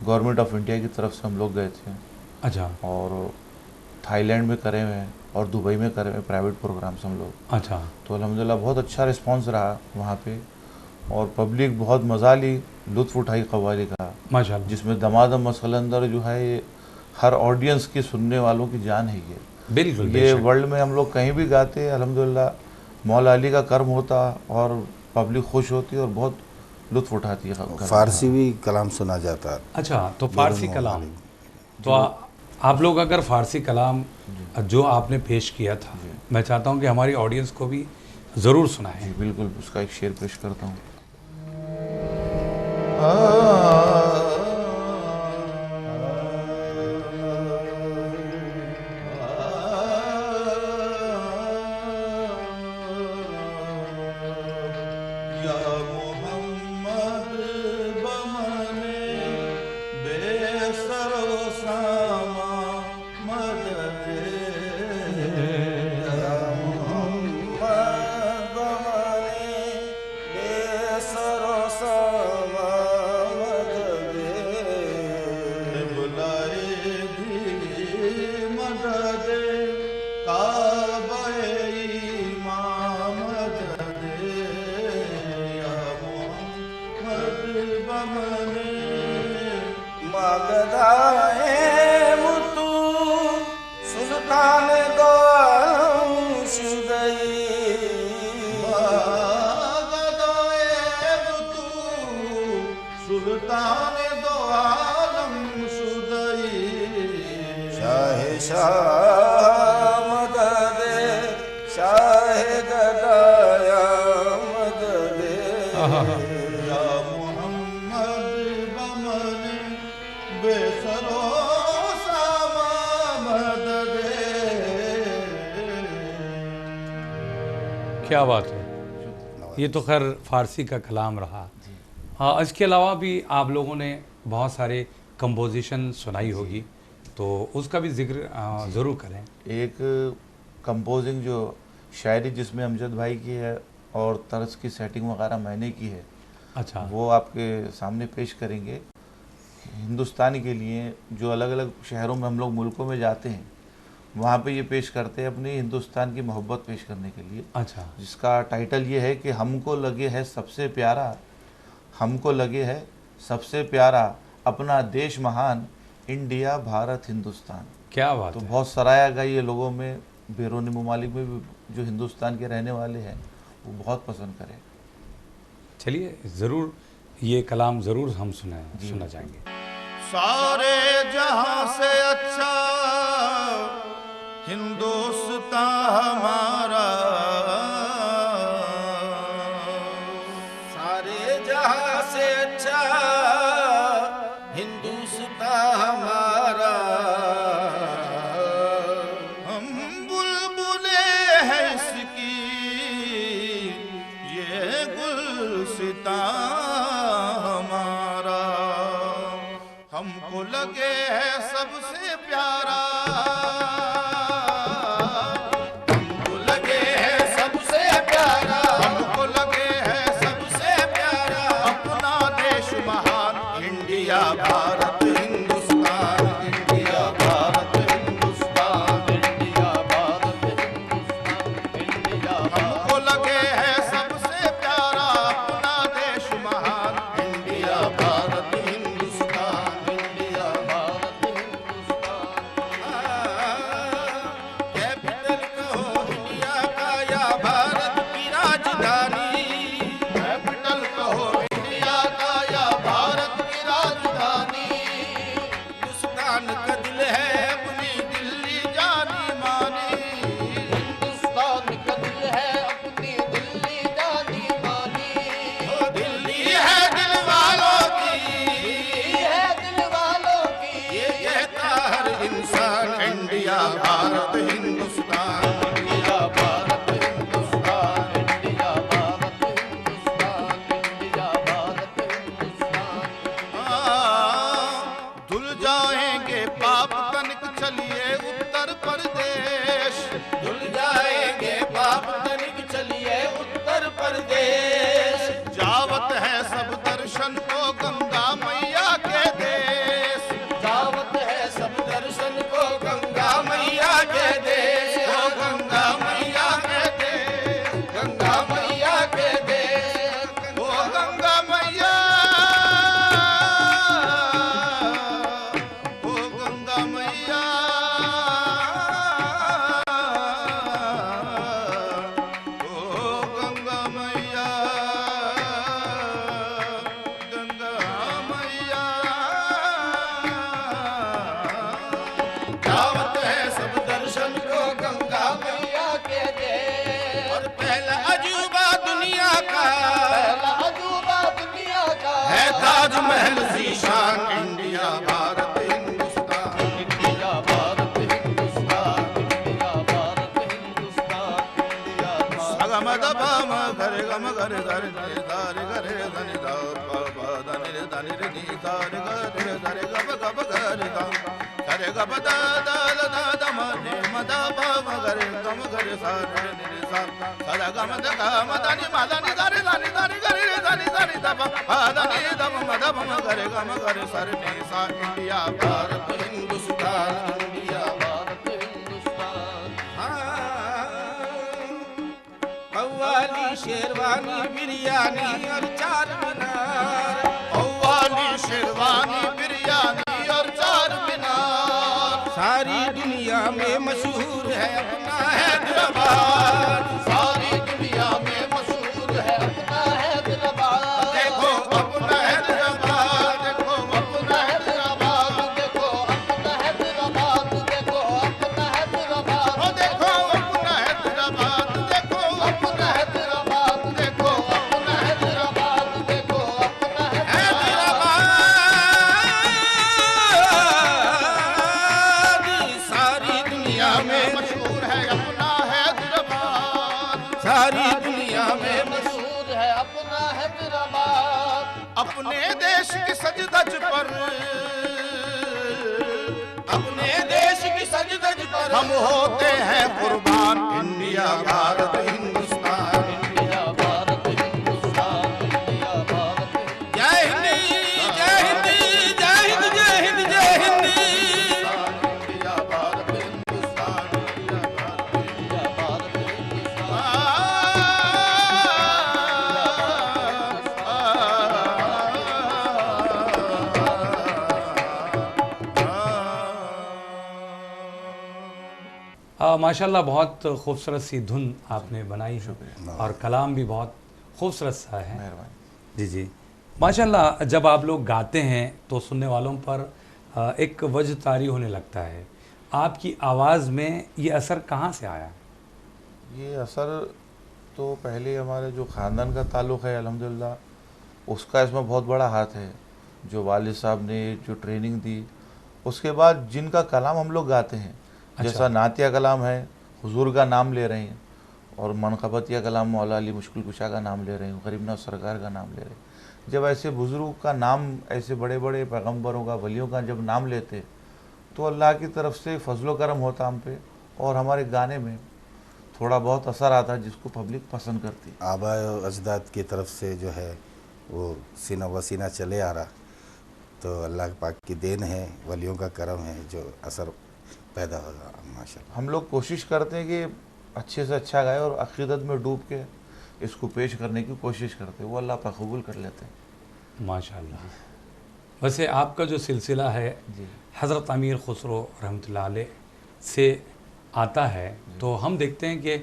गवर्नमेंट ऑफ इंडिया की तरफ से हम लोग गए थे, अच्छा और थाईलैंड में करे हुए हैं और दुबई में करे हुए प्राइवेट प्रोग्राम्स हम लोग। अच्छा, तो अल्हम्दुलिल्लाह बहुत अच्छा रिस्पांस रहा वहाँ पे, और पब्लिक बहुत मज़ा ली, लुत्फ़ उठाई कव्वाली का, माशाल्लाह। जिसमें दमादम मसलंदर जो है ये हर ऑडियंस की सुनने वालों की जान है। बिल्कुल, ये बेशक। वर्ल्ड में हम लोग कहीं भी गाते अल्हम्दुलिल्लाह मौला अली का करम होता और पब्लिक खुश होती और बहुत लुत्फ़ उठाती है। फारसी भी कलाम सुना जाता है। अच्छा, तो फारसी कलाम, तो आप लोग अगर फारसी कलाम जो आपने पेश किया था, मैं चाहता हूँ कि हमारी ऑडियंस को भी ज़रूर सुनाएं। जी बिल्कुल, उसका एक शेर पेश करता हूँ। सुल्तान दो आलम शुदई, शाह शाह मदद शाह गदाया मदद, या मोहम्मद बमन बेसरो सामा मदद। क्या बात है, ये तो खैर फारसी का कलाम रहा। हाँ, इसके अलावा भी आप लोगों ने बहुत सारे कंपोजिशन सुनाई होगी, तो उसका भी जिक्र ज़रूर करें। एक कंपोजिंग जो शायरी जिसमें अमजद भाई की है और तर्ज की सेटिंग वगैरह मैंने की है, अच्छा, वो आपके सामने पेश करेंगे। हिंदुस्तान के लिए जो अलग अलग शहरों में हम लोग मुल्कों में जाते हैं, वहाँ पे ये पेश करते हैं अपनी हिंदुस्तान की मोहब्बत पेश करने के लिए, अच्छा, जिसका टाइटल ये है कि हमको लगे है सबसे प्यारा, हमको लगे है सबसे प्यारा अपना देश महान, इंडिया भारत हिंदुस्तान। क्या बात तो है। बहुत सराहा गया ये लोगों में, बैरूनी ममालिक में भी जो हिंदुस्तान के रहने वाले हैं वो बहुत पसंद करें। चलिए ज़रूर ये कलाम ज़रूर हम सुनना चाहेंगे। सारे जहां से अच्छा हिंदुस्तान हमारा, सारे जहां से अच्छा हिंदुस्तान हमारा। हम बुलबुले हैं इसकी ये गुलसितां हमारा, हमको लगे है सबसे प्यारा, हमको लगे है सबसे प्यारा, हमको लगे है सबसे प्यारा अपना देश महान, India Bharat Hindustan, India Bharat Hindustan, India Bharat Hindustan, India हमको लगे है सबसे प्यारा अपना देश महान, India Bharat Hindustan, India Bharat Hindustan. Capital कहो इंडिया का या भारत की राजधानी, कैपिटल कहो इंडिया का या भारत की राजधानी। हिंदुस्तान का दिल है अपनी दिल्ली जानी मानी, हिंदुस्तान का दिल है अपनी दिल्ली जानी मानी, ओ दिल्ली है दिल वालों की, है दिल वालों की। ये कहता हर इंसान, India Bharat Hindustan, India Bharat Hindustan, India Bharat Hindustan, India Bharat Hindustan. धुल जाएंगे पाप तनिक चलिए उत्तर प्रदेश, धुल जाएंगे पाप तनिक चलिए उत्तर प्रदेश। जावत है सब दर्शन को गंगा मैया के देश, दावत है सब दर्शन को गंगा मैया के देश, ओ गंगा मैया के देश, गंगा मैया के देश, ओ गंगा मैया, ओ गंगा मैया, ओ गंगा मैया, गंगा मैया। दावत है सब दर्शन को गंगा मैया के दे, और पहला अजूबा दुनिया का पहला अजूबा दुनिया का है Taj Mahal Zeeshan, India Bharat Hindustan, India Bharat Hindustan, India Bharat Hindustan, India Bharat. सगमद पम गरे गम गरे धरे धारे गरे धनि धा प धनि धनि रे नी धारे गरे धरे गब गब गरे धा धरे गब दा दा दा दा म ने म दा प म गरे गम गरे सा रे नि रे सा सदा गम द ग म धनि म धनि धरे धनि धनि गरे रे धनि धनि द प धनि द म द म गरे गम गरे सा रे नि सा। India Bharat Hindustan, India Bharat Hindustan. कव्वाली शेरवानी बिरयानी और चार मीनार, कव्वाली शेरवानी बिरयानी और चार मीनार। सारी दुनिया में मशहूर है अपना हैदराबाद, सारी दुनिया में मशहूर है अपना हैदराबाद। देखो अपना हैदराबाद, देखो अपना हैदराबाद, देखो अपना हैदराबाद, देखो अपना हैदराबाद, ओ देखो अपना हैदराबाद, देखो अपना हैदराबाद, देखो अपना हैदराबाद, देखो अपना हैदराबाद। हैदराबाद सारी दुनिया में मशहूर है अपना हैदराबाद, सारी दुनिया में मशहूर है अपना हैदराबाद। अपने देश की सज धज पर, अपने देश की सज धज पर हम होते हैं कुर्बान, India Bharat Hindustan, India Bharat Hindustan, India Bharat Hindustan. जय हिंद जय हिंद जय हिंद जय हिंद जय हिंद। इंडिया भारत हिंदुस्तान, माशाल्लाह बहुत खूबसूरत सी धुन आपने बनाई है और कलाम भी बहुत खूबसूरत सा है। मेहरबानी। जी जी, माशाल्लाह। जब आप लोग गाते हैं तो सुनने वालों पर एक वजह तारी होने लगता है। आपकी आवाज़ में ये असर कहाँ से आया? ये असर तो पहले हमारे जो ख़ानदान का ताल्लुक़ है अल्हम्दुलिल्लाह, उसका इसमें बहुत बड़ा हाथ है। जो वालिद साहब ने जो ट्रेनिंग दी, उसके बाद जिनका कलाम हम लोग गाते हैं, जैसा नातिया कलाम है, हुजूर का नाम ले रहे हैं, और मनक़बतिया कलाम मौला अली मुश्किल कुशा का नाम ले रहे हैं, गरीब नवाज़ सरकार का नाम ले रहे हैं। जब ऐसे बुज़ुर्ग का नाम, ऐसे बड़े बड़े पैगम्बरों का, वलियों का जब नाम लेते, तो अल्लाह की तरफ से फजलो करम होता हम पे, और हमारे गाने में थोड़ा बहुत असर आता है जिसको पब्लिक पसंद करती। आबा और अजदाद की तरफ से जो है वो सीना वसीना चले आ रहा, तो अल्लाह पाक की देन है, वलियों का करम है जो असर पैदा होगा माशाल्लाह। हम लोग कोशिश करते हैं कि अच्छे से अच्छा गाए और अक़ीदत में डूब के इसको पेश करने की कोशिश करते हैं, वो अल्लाह पाक कबूल कर लेते हैं। माशाल्लाह। वैसे आपका जो सिलसिला है जी। हज़रत अमीर खुसरो रहमतुल्लाह अलैह से आता है, तो हम देखते हैं कि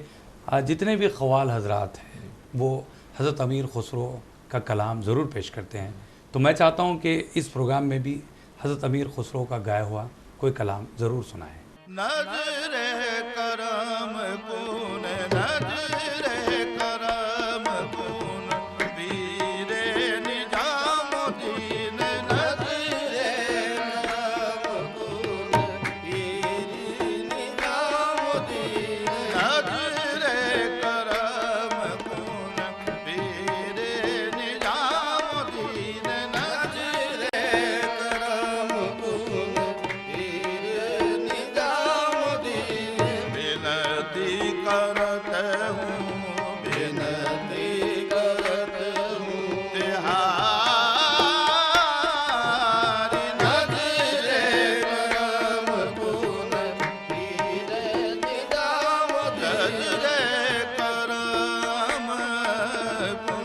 जितने भी क़व्वाल हज़रात हैं वो हज़रत अमीर खुसरो का कलाम ज़रूर पेश करते हैं। तो मैं चाहता हूँ कि इस प्रोग्राम में भी हज़रत अमीर खुसरो का गाया हुआ कोई कलाम ज़रूर सुनाएं। नजरे करम कून, नजरे करम कून, पीरे निजामुद्दीन, नजरे करम कून, पीरे निजामुद्दीन, नजरे करम कून, पीरे निजामुद्दीन, नजरे करम कून, पीरे निजामुद्दीन। विनती करते हूँ, विनती करते हूँ, तिहारी नजरे करम कून, पीरे निजामुद्दीन, नजरे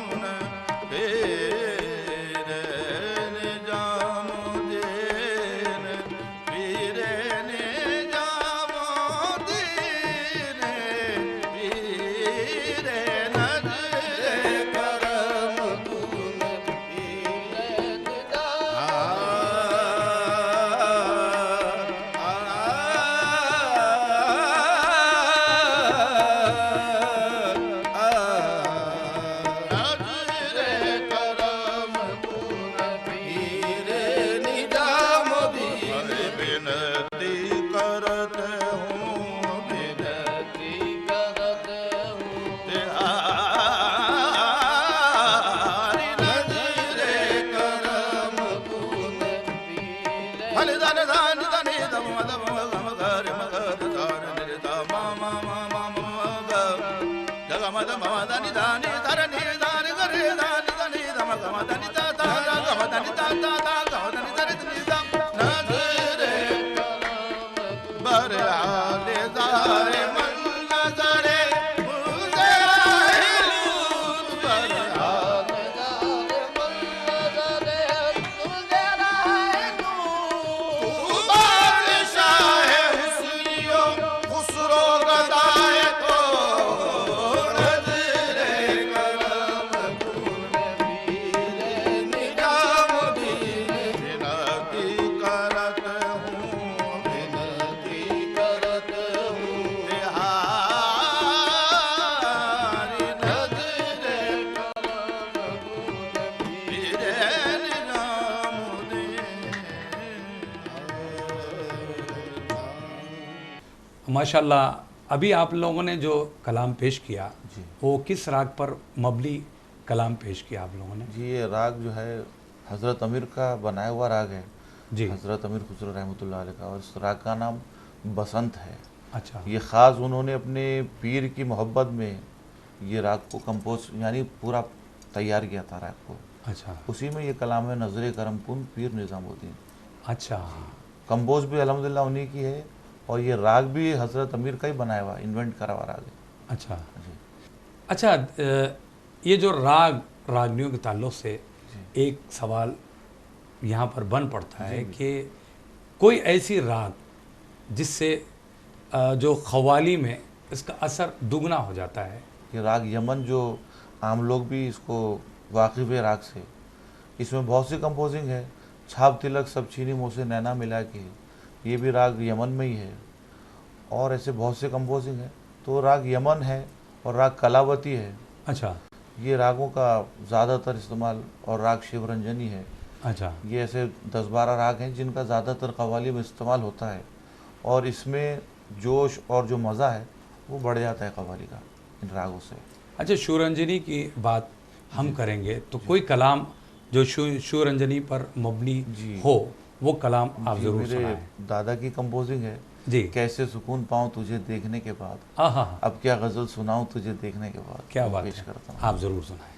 करम कून, पीरे निजामुद्दीन, पीरे निजामुद्दीन, पीरे नजरे करम कून, पीरे नजरे करम कून, पीरे निजामुद्दीन। विनती करते हूँ, विनती करते हूँ, तिहारी नजरे करम कून, पीरे हले दाने दाने दाने दम दम गम गर मगर दार निर दा मा मा मा मा मा ग जग मद मा दानी दानी धर नि दार गरे दानी दानी दम गम दानी दा दा दा गम दानी दा दा दा गम दानी धर नि दा नजरे बर आले दारे मन नजरे मुझे राहिलूत बर आले दारे मन नजरे मुझे राहिलूत। बादशाह हुस्नियो खुसरो गदाए तो नजरे करम कून, पीरे निजामुद्दीन। विनती करते हूँ, विनती करते हूँ, तिहारी नजरे करम कून, पीरे निजामुद्दीन। माशाल्लाह। अभी आप लोगों ने जो कलाम पेश किया जी। वो किस राग पर मबली कलाम पेश किया आप लोगों ने? जी, ये राग जो है हज़रत अमीर का बनाया हुआ राग है, जी। हज़रत अमीर खुसरो रहमतुल्लाह अलैह का, और इस राग का नाम बसंत है। अच्छा। ये ख़ास उन्होंने अपने पीर की मोहब्बत में ये राग को कंपोज यानी पूरा तैयार किया था राग को। अच्छा। उसी में ये कलाम है नजरे करम कुन पीर निज़ामुद्दीन। अच्छा। कंपोज भी अल्हम्दुलिल्लाह उन्हीं की है, और ये राग भी हज़रत अमीर का ही बनाया हुआ, इन्वेंट करा हुआ राग है। अच्छा। जी। अच्छा, ये जो रागनियों के ताल्लुक़ से एक सवाल यहाँ पर बन पड़ता है कि कोई ऐसी राग जिससे जो ख़व्वाली में इसका असर दुगना हो जाता है? कि राग यमन जो आम लोग भी इसको वाकिफ़ है राग से, इसमें बहुत सी कंपोजिंग है। छाप तिलक सब चीनी मुँह से नैना मिला के, ये भी राग यमन में ही है। और ऐसे बहुत से कंपोजिंग है। तो राग यमन है और राग कलावती है, अच्छा ये रागों का ज़्यादातर इस्तेमाल, और राग शिवरंजनी है। अच्छा। ये ऐसे 10-12 राग हैं जिनका ज़्यादातर कव्वाली में इस्तेमाल होता है, और इसमें जोश और जो मज़ा है वो बढ़ जाता है कव्वाली का इन रागों से। अच्छा, शिवरंजनी की बात हम करेंगे तो कोई कलाम जो शिवरंजनी पर मबनी जी। हो वो कलाम आप जी, ज़रूर मेरे सुनाएं। दादा की कंपोजिंग है। जी। कैसे सुकून पाऊँ तुझे देखने के बाद, हाँ हाँ हाँ, अब क्या गज़ल सुनाऊँ तुझे देखने के बाद, क्या वो बात पेश है, करता हूँ। आप ज़रूर सुनाएं।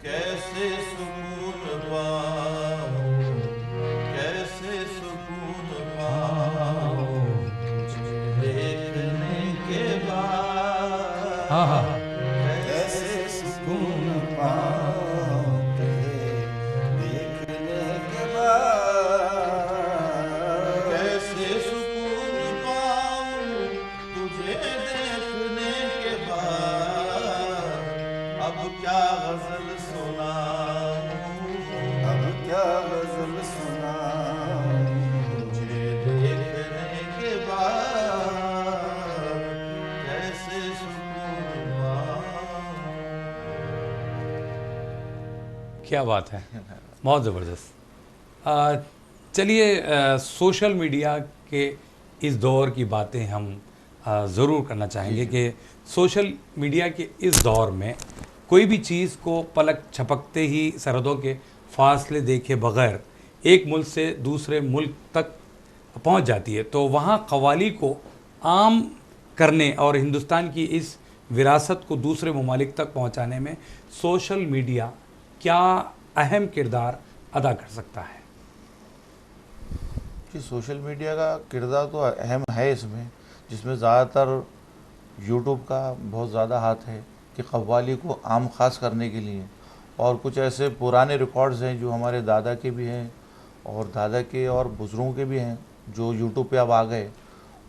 कैसे सुकून पाऊं, कैसे सुकून पाऊं देखने के बाद, हाँ हाँ हाँ, कैसे सुकून पाऊं तुझे देखने के बाद, कैसे सुकून पाऊं तुझे देखने के बाद, अब क्या गजल सुनाऊं, अब क्या गजल सुनाऊं तुझे देखने के बाद, कैसे सुकून पाऊं। क्या बात है, बहुत ज़बरदस्त। चलिए, सोशल मीडिया के इस दौर की बातें हम ज़रूर करना चाहेंगे कि सोशल मीडिया के इस दौर में कोई भी चीज़ को पलक झपकते ही सरहदों के फासले देखे बगैर एक मुल्क से दूसरे मुल्क तक पहुंच जाती है, तो वहाँ कव्वाली को आम करने और हिंदुस्तान की इस विरासत को दूसरे ममालिक तक पहुंचाने में सोशल मीडिया क्या अहम किरदार अदा कर सकता है? कि सोशल मीडिया का किरदार तो अहम है इसमें, जिसमें ज़्यादातर यूट्यूब का बहुत ज़्यादा हाथ है कि कव्वाली को आम खास करने के लिए। और कुछ ऐसे पुराने रिकॉर्ड्स हैं जो हमारे दादा के भी हैं और दादा के और बुज़ुर्गों के भी हैं जो यूट्यूब पे अब आ गए,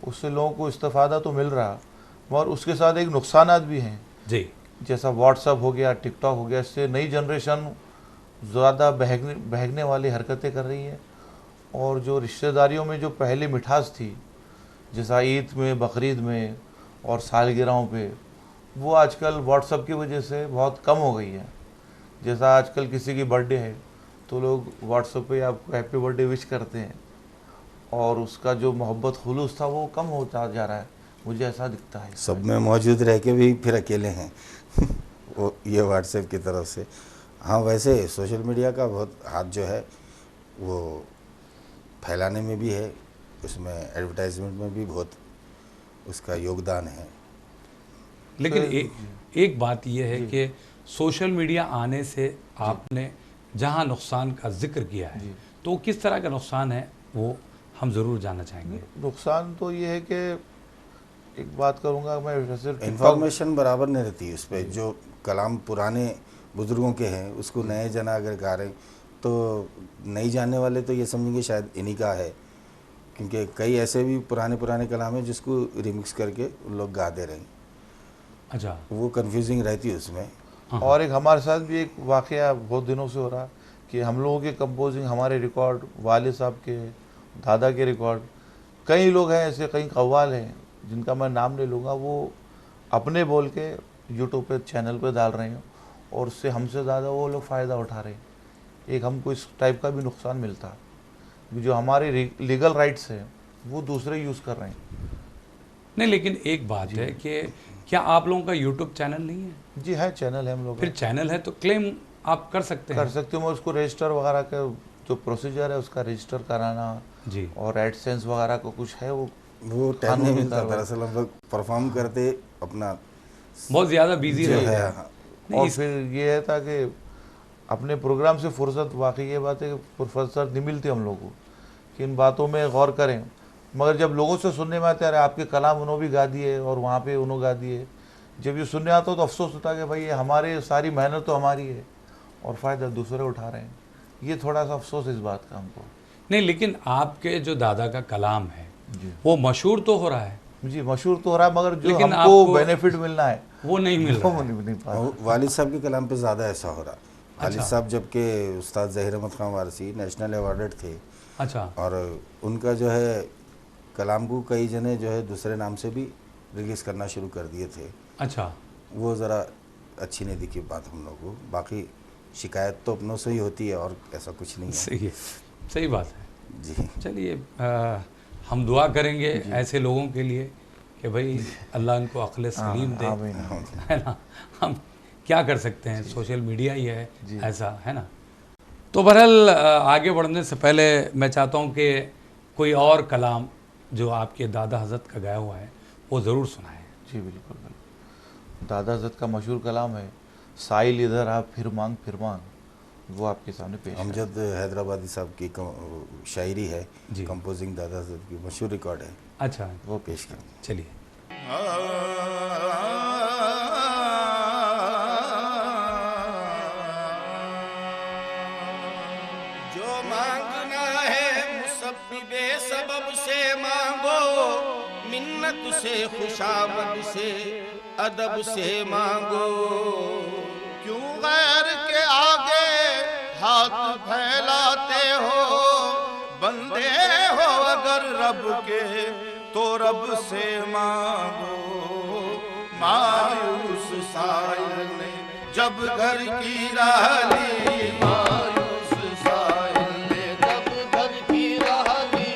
उससे लोगों को इस्तेफ़ादा तो मिल रहा, मगर उसके साथ एक नुकसानात भी हैं। जी। जैसा व्हाट्सअप हो गया, टिकटॉक हो गया, इससे नई जनरेशन ज़्यादा बहकने वाली हरकतें कर रही है। और जो रिश्तेदारियों में जो पहले मिठास थी, जैसा ईद में, बकरीद में और सालगिरहों पे, वो आजकल व्हाट्सअप की वजह से बहुत कम हो गई है। जैसा आजकल किसी की बर्थडे है तो लोग व्हाट्सएप पे आपको हैप्पी बर्थडे विश करते हैं, और उसका जो मोहब्बत खुलूस था वो कम होता जा रहा है, मुझे ऐसा दिखता है। सब में मौजूद रह के भी फिर अकेले हैं वो ये व्हाट्सएप की तरफ से। हाँ, वैसे सोशल मीडिया का बहुत हाथ जो है वो फैलाने में भी है, उसमें एडवर्टाइजमेंट में भी बहुत उसका योगदान है। लेकिन एक बात यह है कि सोशल मीडिया आने से आपने जहां नुकसान का जिक्र किया है, तो किस तरह का नुकसान है वो हम ज़रूर जानना चाहेंगे। नुकसान तो ये है कि एक बात करूँगा मैं, वैसे इन्फॉर्मेशन बराबर नहीं रहती उस पर। जो कलाम पुराने बुज़ुर्गों के हैं उसको नए जना अगर गा रहे हैं तो नहीं जानने वाले तो ये समझेंगे शायद इन्हीं का है, क्योंकि कई ऐसे भी पुराने कलाम हैं जिसको रिमिक्स करके लोग गा दे रहे हैं। अच्छा, वो कंफ्यूजिंग रहती है उसमें। और एक हमारे साथ भी एक वाक़या बहुत दिनों से हो रहा कि हम लोगों के कंपोजिंग, हमारे रिकॉर्ड, वाले साहब के, दादा के रिकॉर्ड, कई लोग हैं ऐसे, कई कव्वाल हैं जिनका मैं नाम नहीं लूँगा, वो अपने बोल के यूट्यूब पे चैनल पे डाल रहे हैं और उससे हमसे ज़्यादा वो लोग फ़ायदा उठा रहे हैं। एक हमको इस टाइप का भी नुकसान मिलता है, जो हमारे लीगल राइट्स हैं वो दूसरे यूज़ कर रहे हैं। नहीं, लेकिन एक बात है कि क्या आप लोगों का यूट्यूब चैनल नहीं है? जी है, चैनल है हम लोग। फिर चैनल है तो क्लेम आप कर सकते हैं। कर सकते हो, मैं उसको रजिस्टर वगैरह का जो प्रोसीजर है उसका रजिस्टर कराना जी। और एडसेंस वगैरह का कुछ है, वो टाइम नहीं मिलता। दरअसल हम लोग परफॉर्म करते अपना बहुत ज़्यादा बिजी जो रहते है। हैं। हाँ, और फिर ये है था कि अपने प्रोग्राम से फुर्सत, वाकई ये बात है कि फुर्सत नहीं मिलती हम लोग को, कि इन बातों में गौर करें। मगर जब लोगों से सुनने में आता है, अरे आपके कलाम उन्होंने भी गा दिए और वहाँ पे उन्होंने गा दिए, जब ये सुनने आता हो तो अफसोस होता है कि भाई ये हमारे सारी मेहनत तो हमारी है और फ़ायदा दूसरे उठा रहे हैं। ये थोड़ा सा अफसोस इस बात का हमको। नहीं, लेकिन आपके जो दादा का कलाम है जी वो मशहूर तो हो रहा है, जी, मशहूर तो हो रहा है, मगर जो लेकिन हमको आपको बेनिफिट मिलना है वो नहीं मिल रहा वो है। नहीं पा रहा। और वालिद साहब के कलाम पे ज़्यादा ऐसा हो रहा। वालिद साहब जबकि उस्ताद ज़हीर अहमद खान वारसी नेशनल अवार्डेड थे, अच्छा, और उनका जो है कलाम को कई जने जो है दूसरे नाम से भी रिलीज़ करना शुरू कर दिए थे। अच्छा, वो ज़रा अच्छी नहीं दिखी बात हम लोग को। बाकी शिकायत तो अपनों से ही होती है और ऐसा कुछ नहीं है। सही है, सही बात है। जी चलिए, हम दुआ करेंगे ऐसे लोगों के लिए कि भाई अल्लाह उनको अक्ल सलीम दे, है ना। हम क्या कर सकते हैं, सोशल मीडिया ही है ऐसा, है ना। तो बहरहाल आगे बढ़ने से पहले मैं चाहता हूँ कि कोई और कलाम जो आपके दादा हज़रत का गाया हुआ है वो ज़रूर सुनाएं। जी बिल्कुल बिल्कुल। दादा हज़रत का मशहूर कलाम है, साइल इधर आ फिर मांग, वो आपके सामने पेश है। अमजद हैदराबादी साहब की शायरी है, जी। कंपोजिंग दादा हज़रत की मशहूर रिकॉर्ड है, अच्छा, वो पेश करें। चलिए। जो मांगना है मुसब्बिबे सबब से मांगो, मिन्नत से खुशामद से अदब से मांगो। क्यों गैर के आगे हाथ फैलाते हो, बंदे हो अगर रब के तो रब से मांगो। मायूस साइल ने जब घर की राह ली, मायूस साइल ने जब घर की राह ली,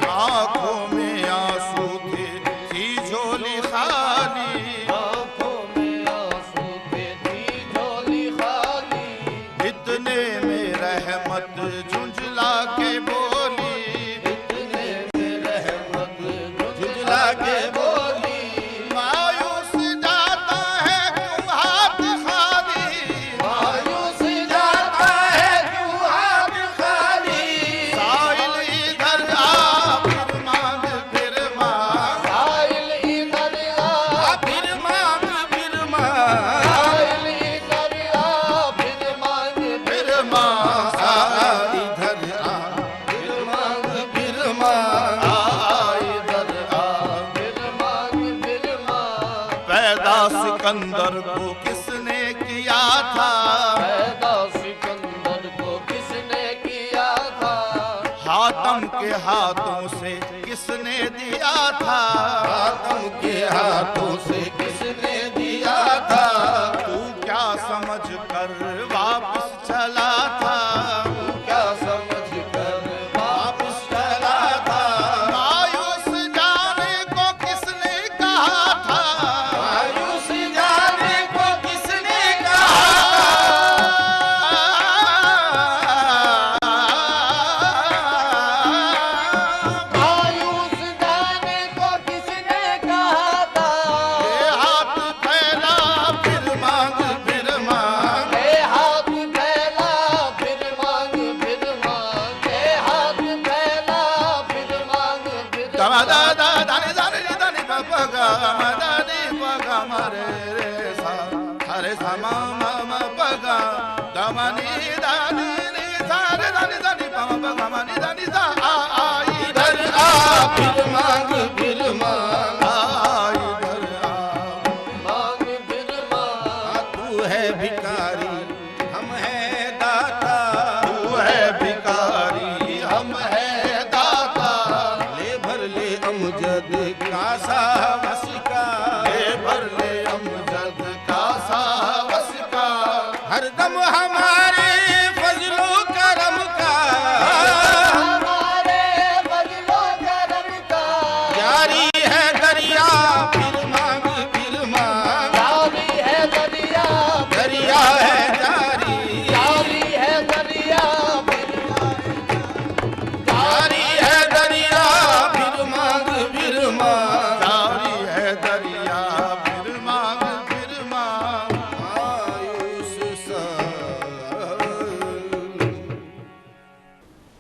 आंखों में आंसू थे थी झोली खाली, आंखों में आंसू थे थी झोली खाली, इतने में रहमत झुंझला के बोली, इतने में रहमत झुंझला के बोली। मायूस जाता है क्यों हाथ खाली, मायूस जाता है क्यों हाथ खाली, साइल इधर आ फिर मांग फिर मांग, साइल इधर आ फिर मांग फिर मांग, साइल इधर आ फिर मांग फिर मांग। इधर आ फिर मांग फिर मांग, इधर आ। फिर मांग फिर मांग। पैदा सिकंदर को किसने किया था, पैदा सिकंदर को किसने किया था, हातम के हाथों से किसने दिया था, हातम के हाथों से किसने दिया था। तू क्या समझ कर वापस चला था, क्या समझ कर वापस चला था। मायूस जाने को किसने कहा था, मायूस जाने को किसने मायूस जाने को किसने कहा था, ये हाथ फैला फिर मांग फिर मांग, ए हाथ फैला फिर मांग फिर मांग, ए हाथ फैला फिर मांग फिर दमा मांग। दा दा दानी दानी दानी बाबा गा मा दानी बागा मारे रे सा, हरे सा मा मा मा बागा दमा नी दानी नी सा रे दानी दानी बाबा बागा मा नी दानी सा। आ इधर आ फिर मांग फिर मांग, इधर आ। मांग फिर मांग। तू है भिखारी हम है दाता, तू है भिखारी हम है दाता। ले भर ले अमजद का सावस का, ले भर ले अमजद का सावस का। हर दम हमारे फजलो करम का,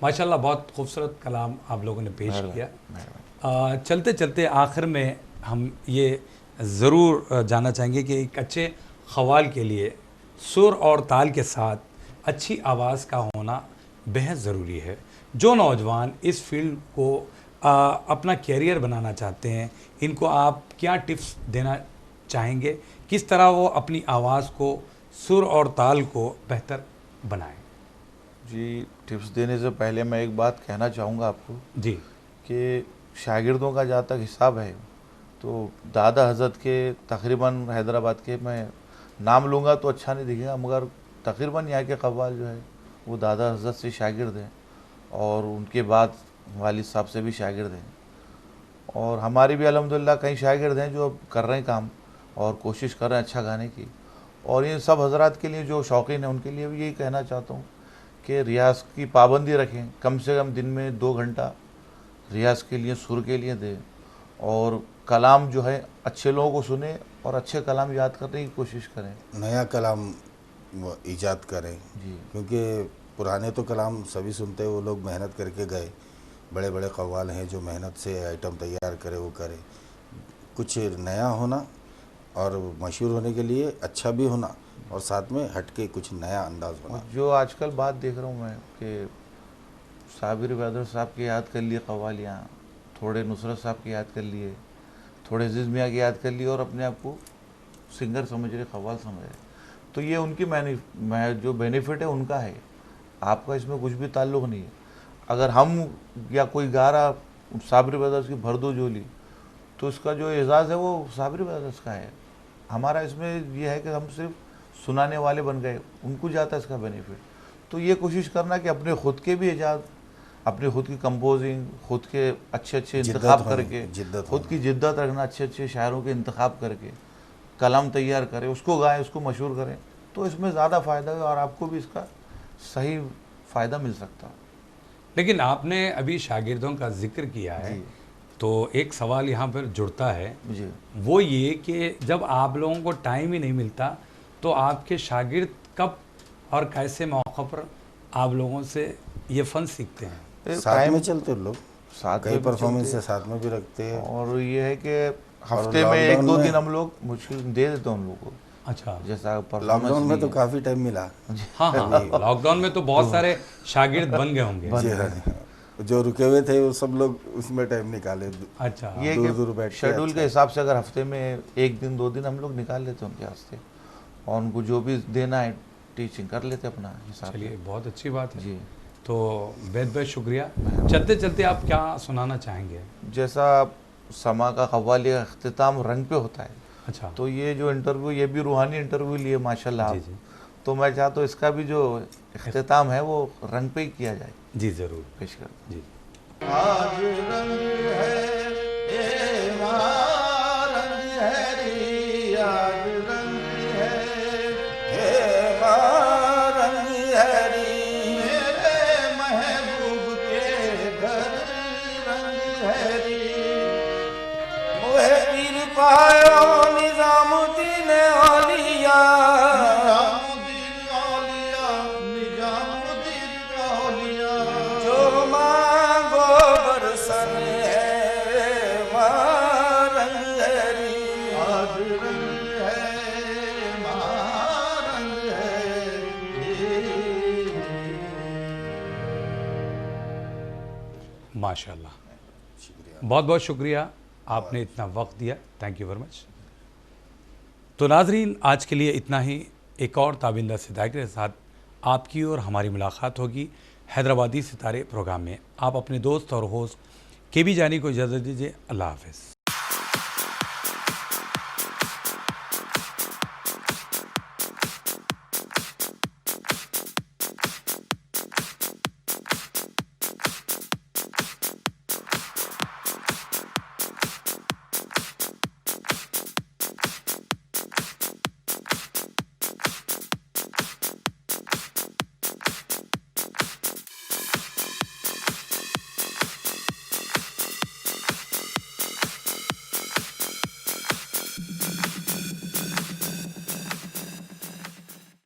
माशाल्लाह बहुत खूबसूरत कलाम आप लोगों ने पेश किया। मेहरबानी। चलते चलते आखिर में हम ये ज़रूर जानना चाहेंगे कि एक अच्छे ख़वाल के लिए सुर और ताल के साथ अच्छी आवाज़ का होना बेहद ज़रूरी है। जो नौजवान इस फील्ड को अपना कैरियर बनाना चाहते हैं, इनको आप क्या टिप्स देना चाहेंगे, किस तरह वो अपनी आवाज़ को, सुर और ताल को बेहतर बनाएं? जी, टिप्स देने से पहले मैं एक बात कहना चाहूँगा आपको जी कि शागिर्दों का जहाँ तक हिसाब है तो दादा हज़रत के तकरीबन हैदराबाद के, मैं नाम लूँगा तो अच्छा नहीं दिखेगा, मगर तकरीबन यहाँ के कव्वाल जो है वो दादा हज़रत से शागिर्द हैं और उनके बाद वालिद साहब से भी शागिर्द हैं। और हमारे भी अल्हम्दुलिल्लाह कई शागिर्द हैं जो अब कर रहे हैं काम और कोशिश कर रहे हैं अच्छा गाने की। और इन सब हजरात के लिए जो शौकीन हैं उनके लिए भी यही कहना चाहता हूँ कि रियाज की पाबंदी रखें, कम से कम दिन में 2 घंटा रियाज के लिए, सुर के लिए दें और कलाम जो है अच्छे लोगों को सुने और अच्छे कलाम याद करने की कोशिश करें। नया कलाम वो ईजाद करें, जी क्योंकि पुराने तो कलाम सभी सुनते हैं, वो लोग मेहनत करके गए, बड़े बड़े कव्वाल हैं जो मेहनत से आइटम तैयार करे, वो करे। कुछ नया होना और मशहूर होने के लिए अच्छा भी होना और साथ में हटके कुछ नया अंदाज होना। और जो आजकल बात देख रहा हूँ मैं कि साबिर बहादुर साहब की याद कर लिए कव्वालियाँ, थोड़े नुसरत साहब की याद कर लिए, थोड़े अज़ीज़ मियाँ की याद कर लिए और अपने आप को सिंगर समझ रहे, कव्वाल समझ रहे। तो ये उनकी जो बेनिफिट है उनका है, आपका इसमें कुछ भी ताल्लुक़ नहीं है। अगर हम या कोई गा रहा साबिर बहादुर की भर दो झोली, तो इसका जो एजाज़ है वो साबिर बहादुर का है। हमारा इसमें यह है कि हम सिर्फ सुनाने वाले बन गए, उनको जाता है इसका बेनिफिट। तो ये कोशिश करना कि अपने ख़ुद के भी इजाज़, अपनी खुद की कंपोजिंग, खुद के अच्छे अच्छे इंतखाब करके, खुद की जिद्दत रखना, अच्छे अच्छे शायरों के इंतखाब करके कलाम तैयार करें, उसको गाएं, उसको मशहूर करें, तो इसमें ज़्यादा फ़ायदा है और आपको भी इसका सही फ़ायदा मिल सकता है। लेकिन आपने अभी शागिर्दों का जिक्र किया है, तो एक सवाल यहाँ पर जुड़ता है, जी वो ये कि जब आप लोगों को टाइम ही नहीं मिलता तो आपके शागिर्द कब और कैसे मौक़ा पर आप लोगों से ये फ़न सीखते हैं? साथ में चलते हैं लोग, साथ कई में भी परफॉर्मेंस चलते से साथ में भी रखते हैं। और ये है कि हफ्ते में 1-2 दिन हम लोग मुश्किल दे देते हैं उन लोगों को। अच्छा, जैसा लॉकडाउन में तो काफ़ी टाइम मिला। हाँ हाँ, लॉकडाउन में तो बहुत सारे शागिर्द बन गए होंगे। जी हाँ, जो रुके हुए थे वो सब लोग उसमें टाइम निकाले। अच्छा, ये दूर दूर बैठ के शेड्यूल अच्छा। के हिसाब से अगर हफ्ते में 1 दिन 2 दिन हम लोग निकाल लेते हैं उनके वास्ते और उनको जो भी देना है टीचिंग कर लेते अपना हिसाब से। चलिए बहुत अच्छी बात है। जी, तो बेहद बेहद शुक्रिया। चलते चलते आप क्या सुनाना चाहेंगे? जैसा समा का कव्वाली का अख्तिताम रंग पे होता है, अच्छा, तो ये जो इंटरव्यू, ये भी रूहानी इंटरव्यू लिए माशाल्लाह जी आप। जी तो मैं चाहता हूँ इसका भी जो अख्तिताम है वो रंग पे ही किया जाए। जी ज़रूर पेश कर जी। आज रंग है ये माँ रंग है री, आज रंग है ये माँ रंग है री, मेरे महबूब के घर रंग है री, मोहे पीर पायो निजामुद्दीन औलिया, निजामुद्दीन औलिया, निजामुद्दीन औलिया, जो मांगो बरसन है माँ रंग है री, आज रंग है माँ रंग है री। माशाल्लाह, बहुत बहुत शुक्रिया, आपने इतना वक्त दिया। Thank you very much. तो नाजरीन, आज के लिए इतना ही। एक और ताबिंदा सितारे के साथ आपकी और हमारी मुलाकात होगी हैदराबादी सितारे प्रोग्राम में। आप अपने दोस्त और होस्ट KB जानी को इजाज़त दीजिए। अल्लाह हाफ़िज़।